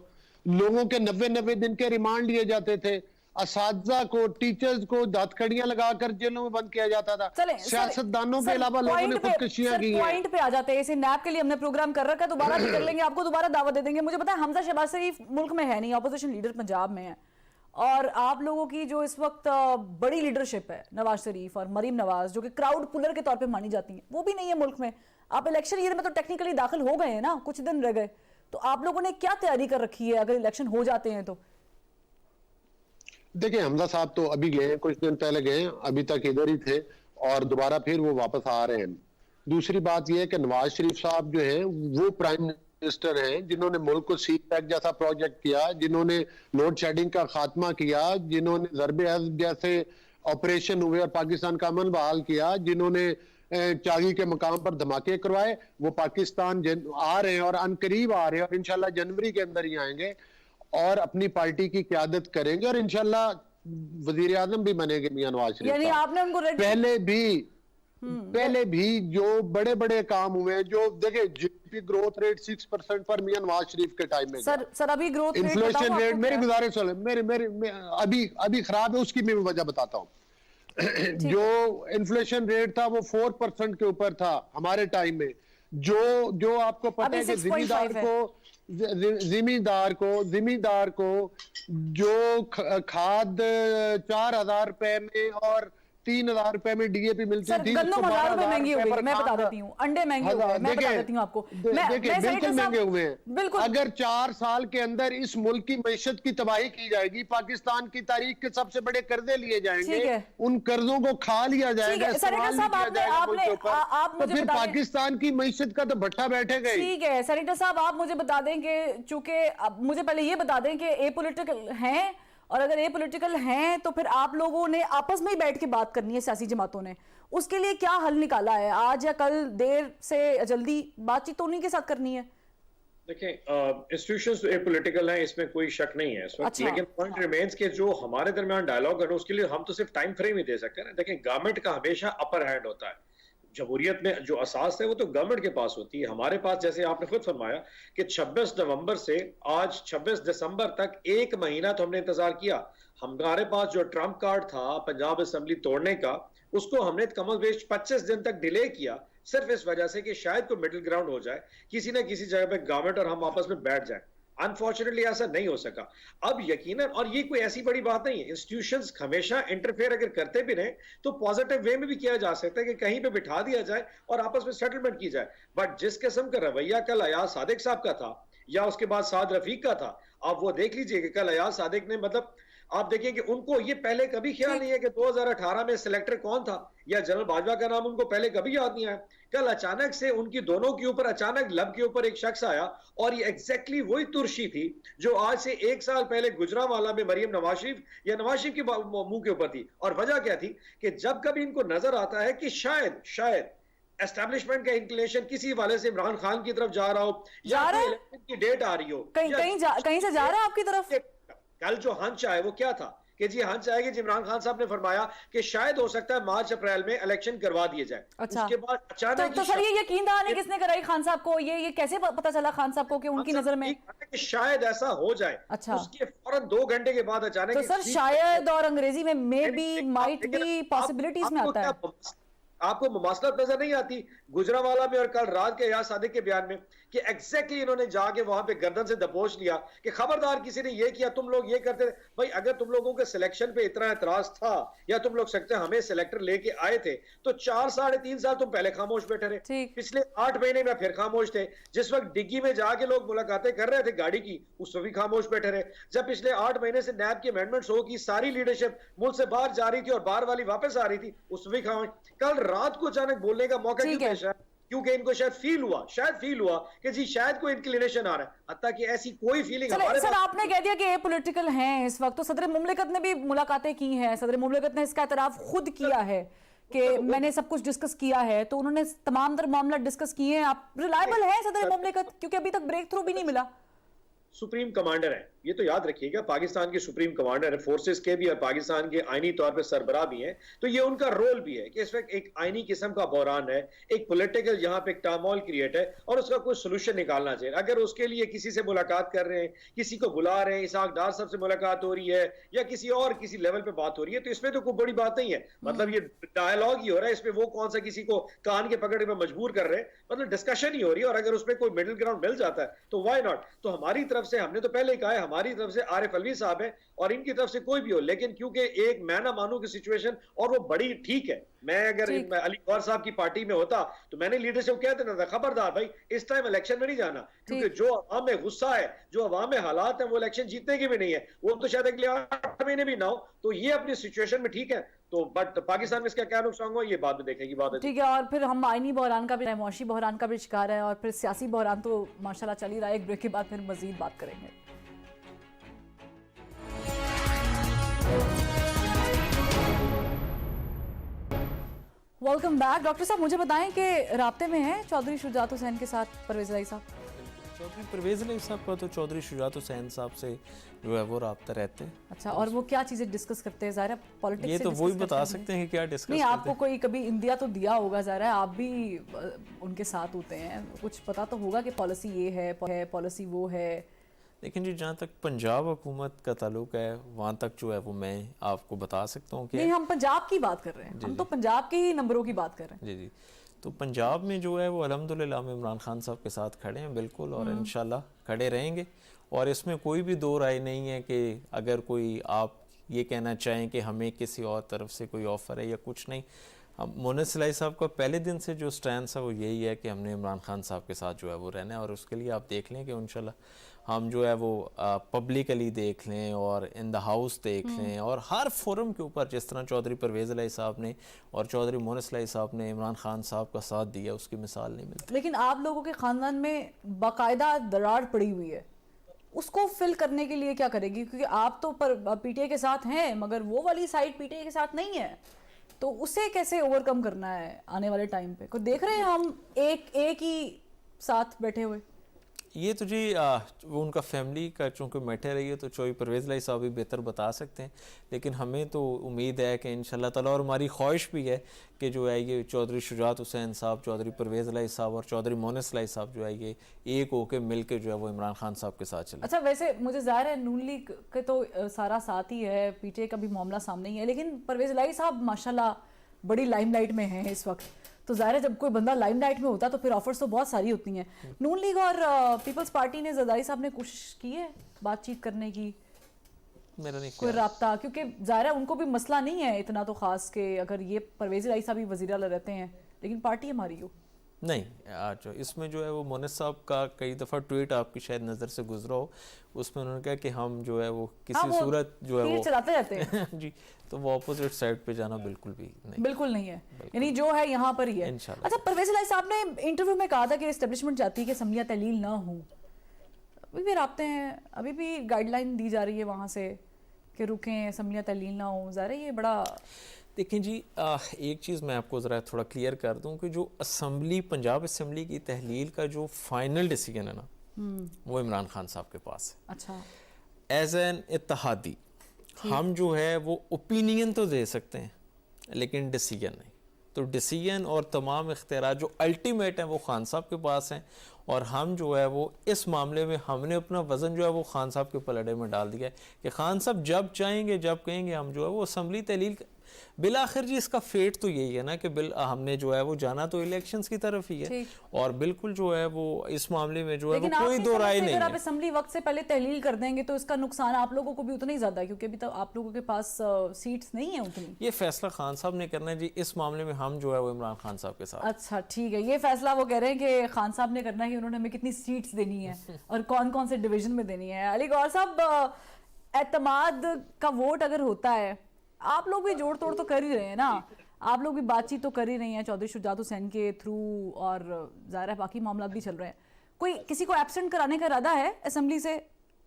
लोगों के 90 दिन के रिमांड लिए जाते थे, असातिज़ा को, टीचर्स को हथकड़ियां लगाकर जेलों में बंद किया जाता था। सियासतदानों के अलावा लोगों ने खुदकुशियां की हैं। पॉइंट पे आ जाते हैं। इसे नैब के लिए हमने प्रोग्राम कर रखा है, दोबारा भी कर लेंगे, आपको दोबारा दावत दे देंगे। मुझे पता है हमजा शहबाज शरीफ मुल्क में है नहीं, ऑपोजिशन लीडर पंजाब में है, और आप लोगों की जो इस वक्त बड़ी लीडरशिप है, नवाज शरीफ और मरीम नवाज, जो कि क्राउड पुलर के तौर पे मानी जाती हैं, वो भी नहीं है मुल्क में। आप इलेक्शन ईयर में तो टेक्निकली दाखिल हो गए हैं ना, कुछ दिन रह गए, तो आप लोगों ने क्या तैयारी कर रखी है अगर इलेक्शन हो जाते हैं तो? देखिए, हमजा साहब तो अभी गए, कुछ दिन पहले गए, अभी तक इधर ही थे और दोबारा फिर वो वापस आ रहे हैं। दूसरी बात यह है कि नवाज शरीफ साहब जो है वो प्राइम मिनिस्टर हैं जिन्होंने मुल्क को सी पैक जैसा प्रोजेक्ट किया, जिन्होंने लोड शेडिंग का खात्मा किया, जिन्होंने ज़रब जैसे ऑपरेशन हुए और पाकिस्तान का अमन बहाल किया, जिन्होंने चागी के मकाम पर धमाके करवाए, वो पाकिस्तान आ रहे हैं और अनकरीब आ रहे हैं और इंशाल्लाह जनवरी के अंदर ही आएंगे और अपनी पार्टी की क़यादत करेंगे और इंशाल्लाह वजीर आजम भी बनेंगे मियां नवाज शरीफ। यानी आपने उनको पहले भी पहले भी जो बड़े बड़े काम हुए, जो देखे जीडीपी ग्रोथ रेट 6% पर मियां नवाज शरीफ के टाइम में, सर अभी ग्रोथ इन्फ्लेशन रेट, मेरी गुजारिश सुनो, मेरे अभी खराब है, उसकी मैं वजह बताता हूँ। जो इन्फ्लेशन रेट था वो 4% के ऊपर था हमारे टाइम में। जो आपको पता है कि जिमींदार को जो खाद 4,000 रुपए में और 3,000 रुपए में डीएपी मिलती थी, गन्नों 12 रुपए महंगी हो गई, मैं बता देती हूँ, अंडे महंगे हो गए, मैं बता देती हूँ आपको, बिल्कुल महंगे हुए हैं। बिल्कुल। अगर 4 साल के अंदर इस मुल्क की मईशत की तबाही की जाएगी, पाकिस्तान की तारीख के सबसे बड़े कर्जे लिए जाएंगे, उन कर्जों को खा लिया जाएगा, तो फिर पाकिस्तान की मईशत का तो भट्टा बैठेगा। ठीक है सेनेटर साहब, आप मुझे बता दें कि चूंकि मुझे पहले ये बता दें कि एपॉलिटिकल हैं, और अगर ये पॉलिटिकल हैं तो फिर आप लोगों ने आपस में ही बैठ के बात करनी है, सियासी जमातों ने, उसके लिए क्या हल निकाला है? आज या कल, देर से जल्दी बातचीत तो उन्हीं के साथ करनी है। देखें, इंस्टीट्यूशंस एपॉलिटिकल हैं, इसमें कोई शक नहीं है इस वक्त। अच्छा। लेकिन पॉइंट रिमेन्स के जो हमारे दरमियान डायलॉग है उसके लिए हम तो सिर्फ टाइम फ्रेम ही दे सकते हैं। देखें, गवर्नमेंट का हमेशा अपर हैंड होता है, जमहूरियत में जो असास है वो तो गवर्नमेंट के पास होती है। हमारे पास, जैसे आपने खुद फरमाया कि 26 नवंबर से आज 26 दिसंबर तक 1 महीना तो हमने इंतजार किया। हमारे पास जो ट्रम्प कार्ड था पंजाब असेंबली तोड़ने का, उसको हमने कमल बेश 25 दिन तक डिले किया, सिर्फ इस वजह से कि शायद कोई मिडिल ग्राउंड हो जाए, किसी ना किसी जगह पे गवर्नमेंट और हम आपस में बैठ जाए। अनफॉर्चुनेटली ऐसा नहीं हो सका। अब यकीनन, और ये कोई ऐसी बड़ी बात नहीं है, इंस्टीट्यूशंस हमेशा इंटरफेयर अगर करते भी रहे तो पॉजिटिव वे में भी किया जा सकता है कि कहीं पे बिठा दिया जाए और आपस में सेटलमेंट की जाए। बट जिस किस्म का रवैया कल अयाज सादिक साहब का था या उसके बाद साद रफीक का था, आप वो देख लीजिए कि कल अयाज सादिक ने, मतलब आप देखिए कि उनको ये पहले कभी ख्याल नहीं है कि 2018 में सिलेक्टर कौन था या जनरल बाजवा का नाम उनको पहले कभी याद नहीं आया। कल अचानक से उनकी दोनों के ऊपर अचानक लब के ऊपर एक शख्स आया और ये एग्जैक्टली वही तुर्शी थी जो आज से 1 साल पहले गुजरांवाला में मरियम नवाज शरीफ या नवाज शरीफ के मुंह के ऊपर थी। और वजह क्या थी कि जब कभी इनको नजर आता है कि शायद एस्टैब्लिशमेंट का इंक्लिनेशन किसी वाले से इमरान खान की तरफ जा रहा हो या इलेक्शन की डेट आ रही हो, कहीं से जा रहा है आपकी तरफ। कल जो हंच आए वो क्या था कि जी हंच आएगी, जी इमरान खान साहब ने फरमाया कि शायद हो सकता है मार्च अप्रैल में इलेक्शन करवा दिए जाए। अच्छा। उसके बाद अचानक तो सर ये यकीन दहानी किसने कराई खान साहब को? ये कैसे पता चला खान साहब को कि उनकी नजर में कि शायद ऐसा हो जाए? अच्छा। उसके फौरन 2 घंटे के बाद अचानक, तो सर शायद और अंग्रेजी में may be, might be, possibilities में आता है। आपको मुमासलत नजर नहीं आती गुजरांवाला में और कल रात के अयाज सादिक के बयान में कि एग्जैक्टली इन्होंने जाके वहां पे गर्दन से दबोच लिया कि खबरदार किसी ने ये किया, तुम लोग ये करते थे। भाई अगर तुम लोगों के सिलेक्शन पे इतना एतराज था या तुम लोग सकते हमें सिलेक्टर लेके आए थे तो 4 साढ़े 3 साल तुम पहले खामोश बैठे रहे, पिछले 8 महीने में फिर खामोश थे। जिस वक्त डिग्गी में जाके लोग मुलाकातें कर रहे थे गाड़ी की, उस वक्त भी खामोश बैठे रहे। जब पिछले 8 महीने से नैब की अमेंडमेंट्स हो की सारी लीडरशिप मुल्क से बाहर जा रही थी और बाहर वाली वापस आ रही थी, उस वक्त खामोश। कल रात को अचानक बोलने का मौका क्यों पेश आया? क्योंकि इनको शायद फील हुआ कि जी शायद कोई इंक्लिनेशन आ रहा है, हत्ता कि ऐसी कोई फीलिंग हमारे सर आपने कह दिया कि ये पॉलिटिकल हैं इस वक्त, तो सदर मुमलिकत ने भी मुलाकातें की हैं, सदर मुमलिकत ने इसका एतराफ खुद किया है कि मैंने सब कुछ डिस्कस किया है, तो उन्होंने तमाम मामला डिस्कस किए हैं। आप रिलायबल हैं सदर मुमलिकत? क्योंकि अभी तक ब्रेक थ्रू भी नहीं मिला। सुप्रीम कमांडर है, ये तो याद रखिएगा, पाकिस्तान के सुप्रीम कमांडर है, फोर्सेस के भी और पाकिस्तान के आईनी तौर पे सरबराह भी हैं, तो ये उनका रोल भी है कि इस वक्त एक आईनी किस्म का बहरान है, एक पॉलिटिकल यहाँ पे एक टर्मोइल क्रिएट है और उसका कोई सोल्यूशन निकालना चाहिए। अगर उसके लिए किसी से मुलाकात कर रहे हैं, किसी को बुला रहे हैं, इसहाक डार साहब से मुलाकात हो रही है या किसी लेवल पे बात हो रही है, तो इसमें तो कोई बड़ी बात नहीं है। मतलब ये डायलॉग ही हो रहा है, इसमें वो कौन सा किसी को कान के पकड़ने पर मजबूर कर रहे हैं, मतलब डिस्कशन ही हो रही है। और अगर उसमें कोई मिडिल ग्राउंड मिल जाता है तो व्हाई नॉट। तो हमारी तरफ से, हमने तो पहले कहा है, हमारी तरफ से आरिफ अलवी साहब है और इनकी तरफ से कोई भी हो, लेकिन क्योंकि एक मैं ना मानू की सिचुएशन और वो बड़ी ठीक है, मैं अगर अली गौहर साहब की पार्टी में होता तो मैंने लीडरशिप कह देना था, खबरदार भाई इस टाइम इलेक्शन में नहीं जाना, क्योंकि जो अवाम में गुस्सा है, जो अवाम में हालात है, वो इलेक्शन जीतने के भी नहीं है, वो तो शायद अगले 8 महीने भी ना हो। तो ये अपनी सिचुएशन में ठीक है, तो बट पाकिस्तान में इसका क्या नुकसान हुआ ये बाद में देखने की बात है। ठीक है, और फिर हम आईनी बहरान का भी, मौशी बहरान का भी शिकार है और फिर सियासी बहरान तो माशाल्लाह चल ही रहा है। एक ब्रेक के बाद फिर मजीद बात करेंगे। Welcome back. डॉक्टर साहब मुझे बताएं कि राब्ते में हैं चौधरी शुजात हुसैन के साथ परवेज राही साहब? चौधरी परवेज अली साहब का तो चौधरी शुजात हुसैन साहब से जो है वो राब्ता रहते हैं। अच्छा, और वो क्या चीजें डिस्कस करते हैं? ज़ाहिर है पॉलिटिक्स ये से तो वही discuss बता करते सकते हैं कि क्या डिस्कस नहीं, करते आपको कोई कभी इंडिया तो दिया होगा, ज़ाहिर है आप भी उनके साथ होते हैं, कुछ पता तो होगा कि पॉलिसी ये है पॉलिसी वो है। लेकिन जी जहाँ तक पंजाब हुकूमत का ताल्लुक है वहाँ तक जो है वो मैं आपको बता सकता हूँ कि नहीं, हम पंजाब की बात कर रहे हैं, हम तो पंजाब के ही नंबरों की बात कर रहे हैं। जी जी, तो पंजाब में जो है वो अल्हम्दुलिल्लाह हम इमरान खान साहब के साथ खड़े हैं बिल्कुल, और इंशाल्लाह खड़े रहेंगे। और इसमें कोई भी दो राय नहीं है कि अगर कोई आप ये कहना चाहें कि हमें किसी और तरफ से कोई ऑफ़र है या कुछ नहीं। हम मोनिस इलाही साहब का पहले दिन से जो स्टैंड है वो यही है कि हमने इमरान खान साहब के साथ जो है वो रहना है, और उसके लिए आप देख लें कि इंशाल्लाह हम जो है वो पब्लिकली देख लें और इन द हाउस देख लें और हर फोरम के ऊपर, जिस तरह चौधरी परवेज़ इलाही साहब ने और चौधरी मोनिस इलाही साहब ने इमरान खान साहब का साथ दिया, उसकी मिसाल नहीं मिलती। लेकिन आप लोगों के ख़ानदान में बाकायदा दरार पड़ी हुई है, उसको फिल करने के लिए क्या करेगी? क्योंकि आप तो पीटीआई के साथ हैं मगर वो वाली साइड पीटीआई के साथ नहीं है, तो उसे कैसे ओवरकम करना है आने वाले टाइम पे? को देख रहे हैं हम एक ही साथ बैठे हुए। ये तो जी वो उनका फैमिली का चूँकि मैटर है, ये तो चौधरी परवेज़ इलाही साहब भी बेहतर बता सकते हैं, लेकिन हमें तो उम्मीद है कि इंशाल्लाह ताला, और हमारी ख्वाहिश भी है कि जो है ये चौधरी शुजात हुसैन साहब, चौधरी परवेज़ इलाही साहब और चौधरी मोनिस इलाही साहब जो है ये एक होकर मिल के जो है वो इमरान खान साहब के साथ चले। अच्छा, वैसे मुझे ज़ाहिर है नून लीग के तो सारा साथ ही है, पीटीआई का भी मामला सामने ही है, लेकिन परवेज़ इलाही साहब माशाल्लाह बड़ी लाइमलाइट में हैं इस वक्त, तो ज़ाहिर है जब कोई बंदा लाइमलाइट में होता तो फिर ऑफर्स तो बहुत सारी होती हैं। नून लीग और पीपल्स पार्टी ने ज़रदारी साहब ने कोशिश की है बातचीत करने की, मेरा नहीं कोई राब्ता? क्योंकि ज़ाहिर है उनको भी मसला नहीं है इतना तो ख़ास के अगर ये परवेज़ इलाही साहब ही वज़ीर आला रहते हैं, लेकिन पार्टी हमारी हो नहीं। आज इसमें जो है वो मोनिस साहब का कई दफ़ा ट्वीट आपकी शायद नज़र से गुजरा हो, उसमें उन्होंने कहा कि हम जो है वो किसी सूरत जो है वो चलाते रहते हैं जी, तो वो अपोजिट साइड पे जाना बिल्कुल भी नहीं, बिल्कुल नहीं है, यानी जो है यहाँ पर ही है। इंशाल्लाह। अच्छा, परवेज़ इलाही साहब ने इंटरव्यू में कहा था कि एस्टेब्लिशमेंट चाहती है कि असम्बलियाँ तहलील ना हो, अभी भी राब्ते हैं, अभी भी गाइडलाइन दी जा रही है वहाँ से कि रुकें, असम्बलियाँ तहलील ना हो। ज़ाहिर है ये बड़ा, देखें जी एक चीज़ मैं आपको ज़रा थोड़ा क्लियर कर दूं कि जो असम्बली, पंजाब असम्बली की तहलील का जो फाइनल डिसीजन है ना, वो इमरान खान साहब के पास है। अच्छा, एज एन इत्तेहादी हम जो है वो ओपिनियन तो दे सकते हैं लेकिन डिसीजन नहीं, तो डिसीजन और तमाम इख्तियार जो अल्टीमेट हैं वो खान साहब के पास हैं, और हम जो है वो इस मामले में हमने अपना वज़न जो है वो खान साहब के पलड़े में डाल दिया है कि खान साहब जब चाहेंगे, जब कहेंगे, हम जो है वो असम्बली तहलील बिल आखिर जी इसका फेट तो यही है ना कि बिल हमने जो है वो जाना तो इलेक्शंस की तरफ ही है, और बिल्कुल जो है वो इस मामले में जो है वो कोई दो राय नहीं है। अगर आप असम्बली वक्त से पहले तहलील कर देंगे तो इसका नुकसान आप लोगों को भी उतना ही ज्यादा है, क्योंकि अभी तक आप लोगों के पास सीट्स नहीं है उतनी। ये फैसला खान साहब ने करना है जी, इस मामले में हम जो है वो इमरान खान साहब के साथ। अच्छा ठीक है, ये फैसला वो कह रहे हैं कि खान साहब ने करना है कि उन्होंने हमें कितनी सीट्स देनी है और कौन कौन से डिवीजन में देनी है। अली गौर साहब, एतमाद का वोट अगर होता है, आप लोग भी जोड़ तोड़ तो कर ही रहे हैं ना, आप लोग भी बातचीत तो कर ही रही हैं चौधरी शुजात हुसैन के थ्रू, और ज़ाहिर है बाकी मामला भी चल रहे हैं। कोई किसी को एब्सेंट कराने का इरादा है असेंबली से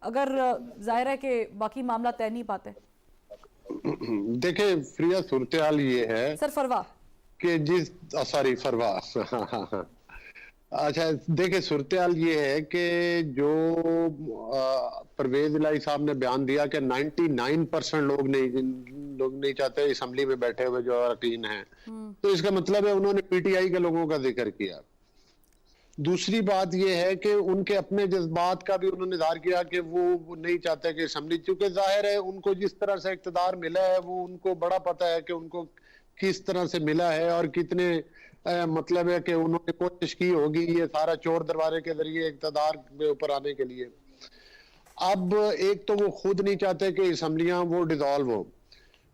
अगर ज़ाहिर है कि बाकी मामला तय नहीं पाते? देखिए प्रिया, सूरत हाल ये है सर फरवा कि जिस सॉरी फरवा अच्छा देखिए, सूरत हाल ये है कि जो परवेज इलाही साहब ने बयान दिया कि 99% लोग नहीं चाहते असेंबली में बैठे हुए जो अरकान हैं, तो इसका मतलब है उन्होंने पीटीआई के लोगों का जिक्र किया। दूसरी बात ये है कि उनके अपने जज्बात का भी उन्होंने इज़हार किया कि वो नहीं चाहते कि असेंबली, क्योंकि जाहिर है उनको जिस तरह से इक़्तिदार मिला है वो उनको बड़ा पता है कि उनको किस तरह से मिला है और कितने मतलब है कि उन्होंने कोशिश की होगी ये सारा चोर दरबारे के जरिए इक़्तिदार के ऊपर आने के लिए। अब एक तो वो खुद नहीं चाहते कि असेंबलियां वो डिसॉल्व हो,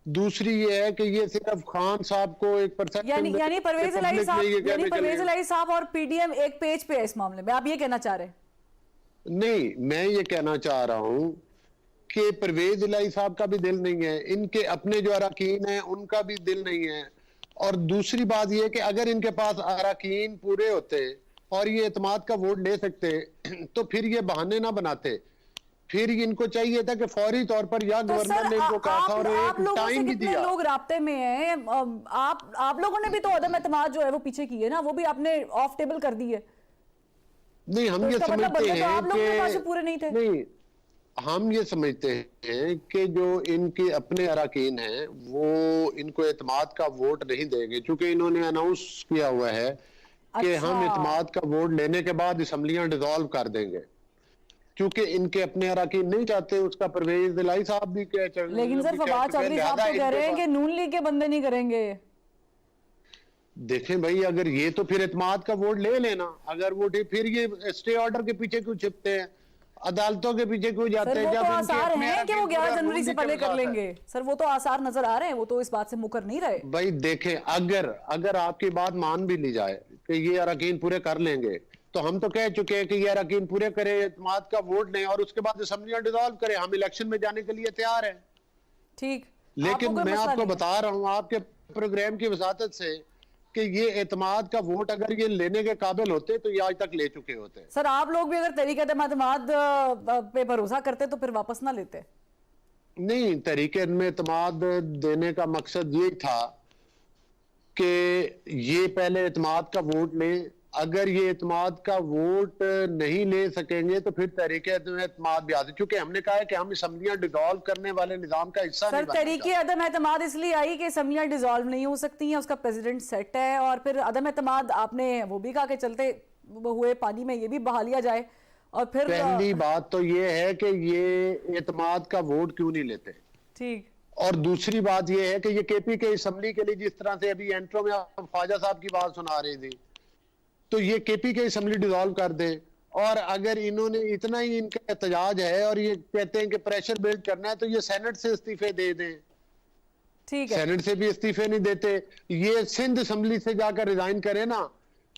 दूसरी ये है कि ये सिर्फ खान साहब को एक परसेंट यानी परवेज इलाही साहब और पीडीएम एक पेज पे है इस मामले में, आप ये कहना चाह रहे हैं? नहीं, मैं ये कहना चाह रहा हूं कि परवेज इलाही साहब का भी दिल नहीं है, इनके अपने जो अरकान हैं उनका भी दिल नहीं है, और दूसरी बात ये कि अगर इनके पास अरकान पूरे होते और ये एतमाद का वोट ले सकते तो फिर ये बहाने ना बनाते, फिर इनको चाहिए था कि फौरी तौर पर या गवर्नर ने इनको कहा था और एक टाइम भी दिया। लोग राब्ते में हैं, आप लोगों ने भी तो अदम एतमाद जो है वो पीछे की है ना, वो भी आपने ऑफ टेबल कर दी है। नहीं, हम तो ये इसका मतलब समझते बंदे तो हैं आप लोग के पास कि पूरे नहीं थे। नहीं, हम ये समझते हैं कि जो इनके अपने अरकान हैं वो इनको एतमाद का वोट नहीं देंगे, क्योंकि इन्होंने अनाउंस किया हुआ है कि अच्छा। हम एतमाद का वोट लेने के बाद असम्बलियां डिसॉल्व कर देंगे, क्योंकि इनके अपने अरकान नहीं चाहते। उसका परवेज दिलाई साहब भी लेकिन सर फवाद चौधरी साहब तो कह रहे हैं कि नून लीग के बंदे नहीं करेंगे। देखें भाई, अगर ये तो फिर एतमाद का वोट ले लेना, अगर वो फिर ये स्टे ऑर्डर के पीछे क्यों छिपते हैं, अदालतों के पीछे क्यों जाते सर हैं? वो तो जब इनके आसार अपने हैं कि वो अरकान 11 पूरा जनवरी से नून लीग के पहले कर साथ है। लेंगे। सर वो तो आसार नजर आ रहे हैं, वो तो इस बात से मुकर नहीं रहे। भाई देखें, अगर आपकी बात मान भी ली जाए कि ये अरकान पूरे कर लेंगे, तो हम तो कह चुके हैं कि ये अरकान पूरे करें, एतमाद का वोट लें और उसके बाद असम्बलियां डिसॉल्व करें। हम इलेक्शन में जाने के लिए तैयार हैं। ठीक, लेकिन आपको कोई मैं मसला आपको नहीं है। बता रहा हूं आपके प्रोग्राम की वसातत से कि ये एतमाद का वोट अगर ये लेने के काबिल होते तो ये आज तक ले चुके होते। सर आप लोग भी अगर तरीके-ए-एतमाद पे भरोसा करते तो फिर वापस ना लेते। नहीं, तरीके में एतमाद देने का मकसद ये था कि ये पहले एतमाद का वोट लें। अगर ये एतमाद का वोट नहीं ले सकेंगे तो फिर तरीके एतमाद भी आते, क्योंकि हमने कहा है कि हम असम्बलियां डिसॉल्व करने वाले निजाम का हिस्सा सर नहीं बनना तरीके चाहते। अदम एतमाद इसलिए आई कि असम्बलियां डिसॉल्व नहीं हो सकती हैं, उसका प्रेसिडेंट सेट है, और फिर अदम एतमाद आपने वो भी कहा कि चलते हुए पानी में ये भी बहा लिया जाए। और फिर पहली बात तो ये है कि ये एतमाद का वोट क्यों नहीं लेते, ठीक, और दूसरी बात ये है कि ये केपी के असम्बली के लिए, जिस तरह से अभी एंट्रो में आप ख्वाजा साहब की बात सुना रही थी, तो ये केपी के असम्बली डिसॉल्व कर दे। और अगर इन्होंने इतना ही इनका एहतजाज है और ये कहते हैं कि प्रेशर बिल्ड करना है, तो ये सेनेट से इस्तीफे दे दें। ठीक है। सेनेट से भी इस्तीफे नहीं देते, ये सिंध असम्बली से जाकर रिजाइन करे ना,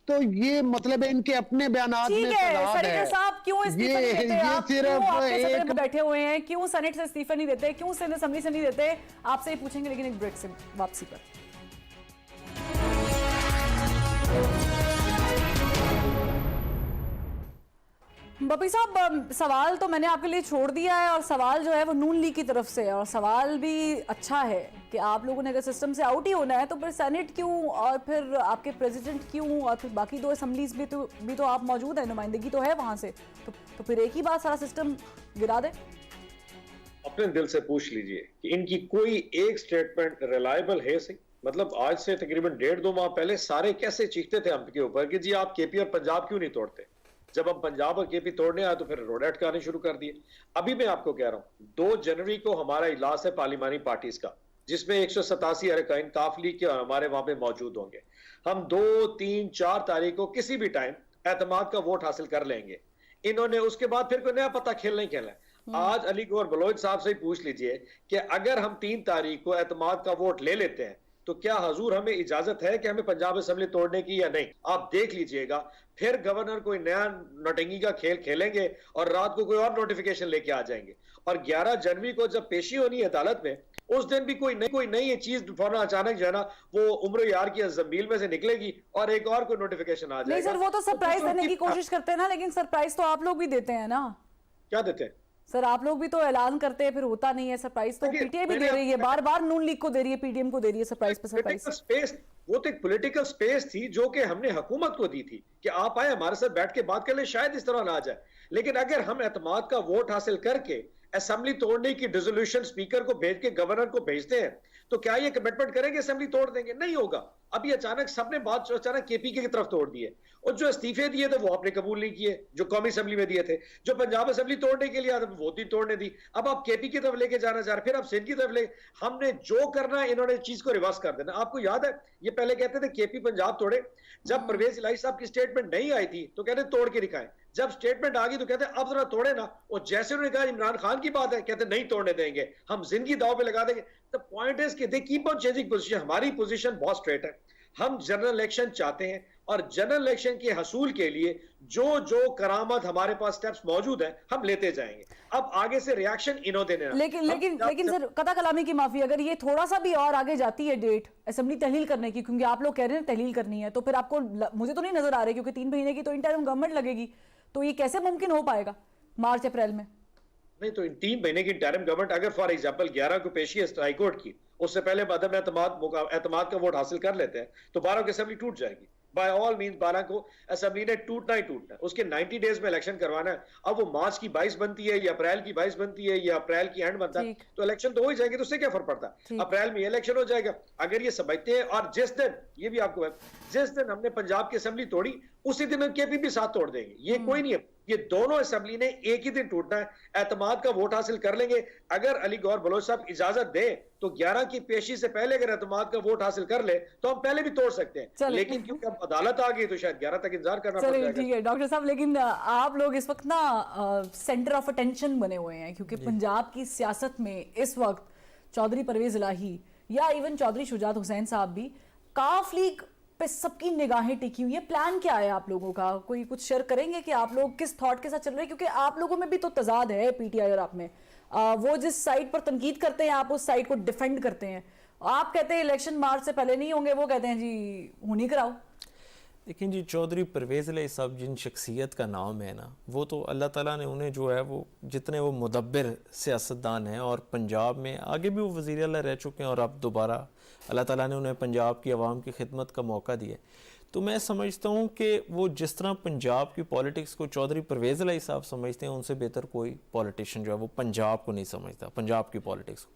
तो ये मतलब है इनके अपने बयानात में ठीक है तनाव सरीगर है। साहब, क्यों इस्तीफे नहीं देते ये आप? क्यों सिर्फ आपके सदन में एक बैठे हुए हैं, क्यों सेनेट से इस्तीफे नहीं देते, क्यों सिंध असेंबली से नहीं देते? आपसे ही पूछेंगे, लेकिन एक ब्रेक से वापसी पर। बपी साहब, सवाल तो मैंने आपके लिए छोड़ दिया है, और सवाल जो है वो नून लीग की तरफ से है, और सवाल भी अच्छा है कि आप लोगों ने अगर सिस्टम से आउट ही होना है तो फिर सेनेट क्यों, और फिर आपके प्रेसिडेंट क्यों, और फिर बाकी दो असम्बलीज भी तो आप मौजूद है, नुमाइंदगी तो है वहां से, तो फिर एक ही बात सारा सिस्टम गिरा दे। अपने दिल से पूछ लीजिए कि इनकी कोई एक स्टेटमेंट रिलायबल है सही? मतलब आज से तकरीबन 1.5-2 माह पहले सारे कैसे चीखते थे हम के ऊपर कि जी आप केपी और पंजाब क्यों नहीं तोड़ते। जब हम पंजाब और केपी तोड़ने आए तो फिर रोड एक्ट आने शुरू कर दिए। अभी मैं आपको कह रहा हूं 2 जनवरी को हमारा इजलास है पार्लिमानी पार्टीज का, जिसमें 187 अरकान काफ लीग के और हमारे वहां पे मौजूद होंगे। हम 2, 3, 4 तारीख को किसी भी टाइम एतमाद का वोट हासिल कर लेंगे। इन्होंने उसके बाद फिर कोई नया पता खेलना ही खेलना है। आज अली गौहर बलोच साहब से ही पूछ लीजिए कि अगर हम 3 तारीख को एतमाद का वोट ले लेते हैं तो क्या हजूर हमें इजाजत है कि हमें पंजाब असेंबली तोड़ने की या नहीं? आप देख लीजिएगा, फिर गवर्नर कोई नया नौटंकी का खेल खेलेंगे और रात को कोई और नोटिफिकेशन लेके आ जाएंगे। और 11 जनवरी को जब पेशी होनी है अदालत में, उस दिन भी कोई नई चीज फौरन अचानक जो है ना वो उम्र यार की जमील में से निकलेगी और एक और कोई नोटिफिकेशन आ जाएगा। नहीं सर, वो तो सरप्राइज देने की कोशिश करते हैं ना, लेकिन सरप्राइज तो आप लोग भी देते हैं ना। क्या देते हैं सर? आप लोग भी तो ऐलान करते हैं, फिर होता नहीं है। सरप्राइज तो पीटीआई भी दे रही है, बार बार नून लीग को दे रही है, पीडीएम को दे रही है, सरप्राइज पे सरप्राइज। स्पेस, वो तो एक पॉलिटिकल स्पेस थी जो कि हमने हुकूमत को दी थी कि आप आए हमारे साथ बैठ के बात कर ले, शायद इस तरह ना आ जाए। लेकिन अगर हम एतमाद का वोट हासिल करके असेंबली तोड़ने की डिसोल्यूशन स्पीकर को भेज के गवर्नर को भेजते हैं तो क्या ये कमिटमेंट करेंगे असेंबली तोड़ देंगे? नहीं होगा। अभी अचानक सबने बात अचानक केपी की तरफ तोड़ दी है, और जो इस्तीफे दिए थे वो आपने कबूल नहीं किए, जो कौमी असेंबली में दिए थे। जो पंजाब असेंबली तोड़ने के लिए आते वो भी तोड़ने दी। अब आप केपी की तरफ लेके जाना चाह रहे, फिर आप सिंध की तरफ ले। हमने जो करना है इन्होंने चीज को रिवर्स कर देना। आपको याद है ये पहले कहते थे केपी पंजाब तोड़े, जब परवेज इलाही साहब की स्टेटमेंट नहीं आई थी तो कहते तोड़ के दिखाएं। जब स्टेटमेंट आ गई तो कहते अब जरा तोड़े ना, और जैसे उन्होंने कहा इमरान खान की बात है कहते नहीं तोड़ने देंगे, हम जिंदगी दाव पे लगा देंगे। द पॉइंट इज कि they keep on changing position. हमारी पोजीशन बहुत स्ट्रेट है, हम जनरल इलेक्शन चाहते हैं और जनरल इलेक्शन के हसूल के लिए जो जो करामत हमारे पास स्टेप्स मौजूद है हम लेते जाएंगे। अब आगे से रिएक्शन इन्हों देने। लेकिन सर कथा कलामी की माफी, अगर ये थोड़ा सा भी और आगे जाती है डेट असेंबली तहलील करने की, क्योंकि आप लोग कह रहे हैं तहलील करनी है, तो फिर आपको, मुझे तो नहीं नजर आ रही, क्योंकि 3 महीने की तो इंटरिम गवर्नमेंट लगेगी, तो ये कैसे मुमकिन हो पाएगा मार्च अप्रैल में? नहीं तो इन 3 महीने की इंटरिम गवर्नमेंट अगर फॉर एग्जांपल 11 को पेशी है हाईकोर्ट की, उससे पहले अदम एतमाद का वोट हासिल कर लेते हैं तो 12 की असेंबली टूट जाएगी। बाय ऑल मीन 12 को असेंबली ने टूटना ही टूटना है। उसके 90 डेज में इलेक्शन करवाना है। अब वो मार्च की 22 बनती है या अप्रैल की 22 बनती है या अप्रैल की एंड बनता है, तो इलेक्शन तो हो ही जाएंगे, तो उससे क्या फर्क पड़ता है? अप्रैल में इलेक्शन हो जाएगा अगर ये समझते हैं। और जिस दिन, ये भी आपको, जिस दिन हमने पंजाब की असेंबली तोड़ी उसी दिन हम केपी भी साथ तोड़ देंगे। ये कोई नहीं है, ये दोनों असेंबली ने एक ही दिन टूटना है। एतमाद का वोट हासिल कर लेंगे अगर अली गौहर बलोच साहब इजाजत दें तो 11 की पेशी से पहले अगर एतमाद का वोट हासिल कर ले तो हम पहले भी तोड़ सकते हैं, लेकिन क्योंकि अब अदालत आ गई तो शायद 11 तक इंतजार करना पड़ जाएगा। ठीक है डॉक्टर साहब, लेकिन आप लोग इस वक्त ना सेंटर ऑफ अटेंशन बने हुए हैं, क्योंकि पंजाब की सियासत में इस वक्त चौधरी परवेज इलाही या इवन चौधरी शुजात हुसैन साहब भी, काफ लीग पे सबकी निगाहें टिकी हुई है। प्लान क्या है आप लोगों का? कोई कुछ शेयर करेंगे कि आप लोग किस थॉट के साथ चल रहे हैं? क्योंकि आप लोगों में भी तो तजाद है, पीटीआई और आप में। वो जिस साइड पर तनकीद करते हैं आप उस साइड को डिफेंड करते हैं। आप कहते हैं इलेक्शन मार्च से पहले नहीं होंगे, वो कहते हैं जी होनी कराओ। लेकिन जी चौधरी परवेज़ इलाही साहब जिन शख्सियत का नाम है ना, वो तो अल्लाह ताला ने उन्हें जो है वो जितने वो मुदब्बिर सियासतदान हैं, और पंजाब में आगे भी वो वज़ीर आला रह चुके हैं और अब दोबारा अल्लाह ताला ने उन्हें पंजाब की आवाम की खिदमत का मौका दिया। तो मैं समझता हूँ कि वो जिस तरह पंजाब की पॉलिटिक्स को चौधरी परवेज़ इलाही साहब समझते हैं, उनसे बेहतर कोई पॉलिटिशियन जो है वो पंजाब को नहीं समझता, पंजाब की पॉलिटिक्स को।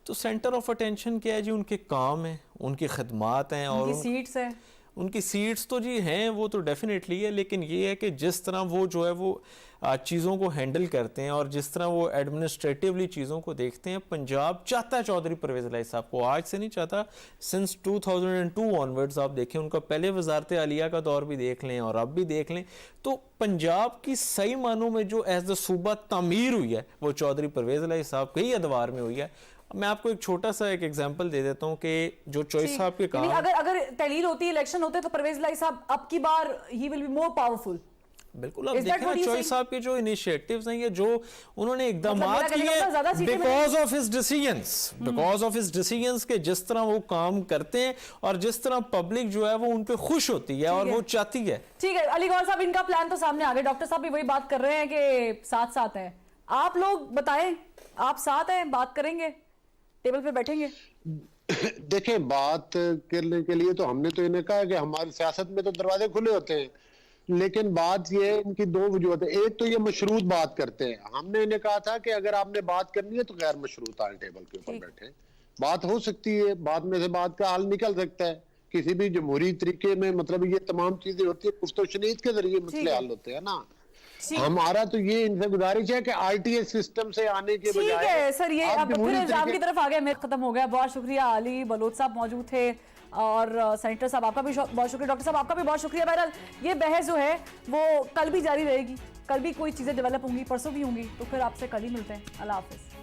तो सेंटर ऑफ अटेंशन क्या है जी? उनके काम हैं, उनकी खदमात हैं और उनकी सीट्स हैं। उनकी सीट्स तो जी हैं, वो तो डेफिनेटली है, लेकिन ये है कि जिस तरह वो जो है वो चीज़ों को हैंडल करते हैं और जिस तरह वो एडमिनिस्ट्रेटिवली चीज़ों को देखते हैं, पंजाब चाहता है चौधरी परवेज़ इलाही साहब को, आज से नहीं चाहता, सिंस 2002 ऑनवर्ड्स आप देखें, उनका पहले वजारत आलिया का दौर भी देख लें और अब भी देख लें, तो पंजाब की सही मानों में जो एज द सूबा तामीर हुई है वो चौधरी परवेज़ इलाही साहब के ही अदवार में हुई है। मैं आपको एक छोटा सा एक एग्जांपल दे देता हूं कि जो चॉइस साहब के काम, अगर तहलील होती, इलेक्शन होते तो परवेज इलाही साहब अब की बार he will be more powerful. बिल्कुल, आप देखें ना चॉइस साहब के जो इनिशिएटिव्स हैं, ये जो उन्होंने इकदामात किए बिकॉज ऑफ हिज डिसीजंस के जिस तरह वो काम करते हैं और जिस तरह पब्लिक जो है वो उन पे खुश होती है और वो चाहती है। ठीक है अली गौहर साहब, इनका प्लान तो सामने आ गया, डॉक्टर साहब भी वही बात कर रहे हैं कि साथ साथ हैं। आप लोग बताएं, आप साथ हैं, बात करेंगे, टेबल पे बैठेंगे? देखिए, बात करने के लिए तो हमने तो इन्हें कहा कि हमारी सियासत में तो दरवाजे खुले होते हैं, लेकिन बात ये है, इनकी दो वजूहत है। एक तो ये मशरूत बात करते हैं, हमने इन्हें कहा था कि अगर आपने बात करनी है तो गैर मशरूत आए, टेबल के ऊपर बैठे, बात हो सकती है, बात में से बात का हल निकल सकता है किसी भी जमहूरी तरीके में। मतलब ये तमाम चीजें होती है, गुफ्तगू शनीद के जरिए मसले हल होते हैं ना। हमारा तो ये इनसे गुजारिश है कि आरटीएस सिस्टम से आने के बजाय, ठीक है सर, ये अब फिर एग्जाम की तरफ आ गया, मेरा खत्म हो गया। बहुत शुक्रिया, अली बलोच साहब मौजूद थे और सेनेटर साहब आपका भी बहुत शुक्रिया, डॉक्टर साहब आपका भी बहुत शुक्रिया। बहरहाल ये बहस जो है वो कल भी जारी रहेगी, कल भी कोई चीजें डेवलप होंगी, परसों भी होंगी, तो फिर आपसे कल ही मिलते हैं। अल्लाह हाफिज।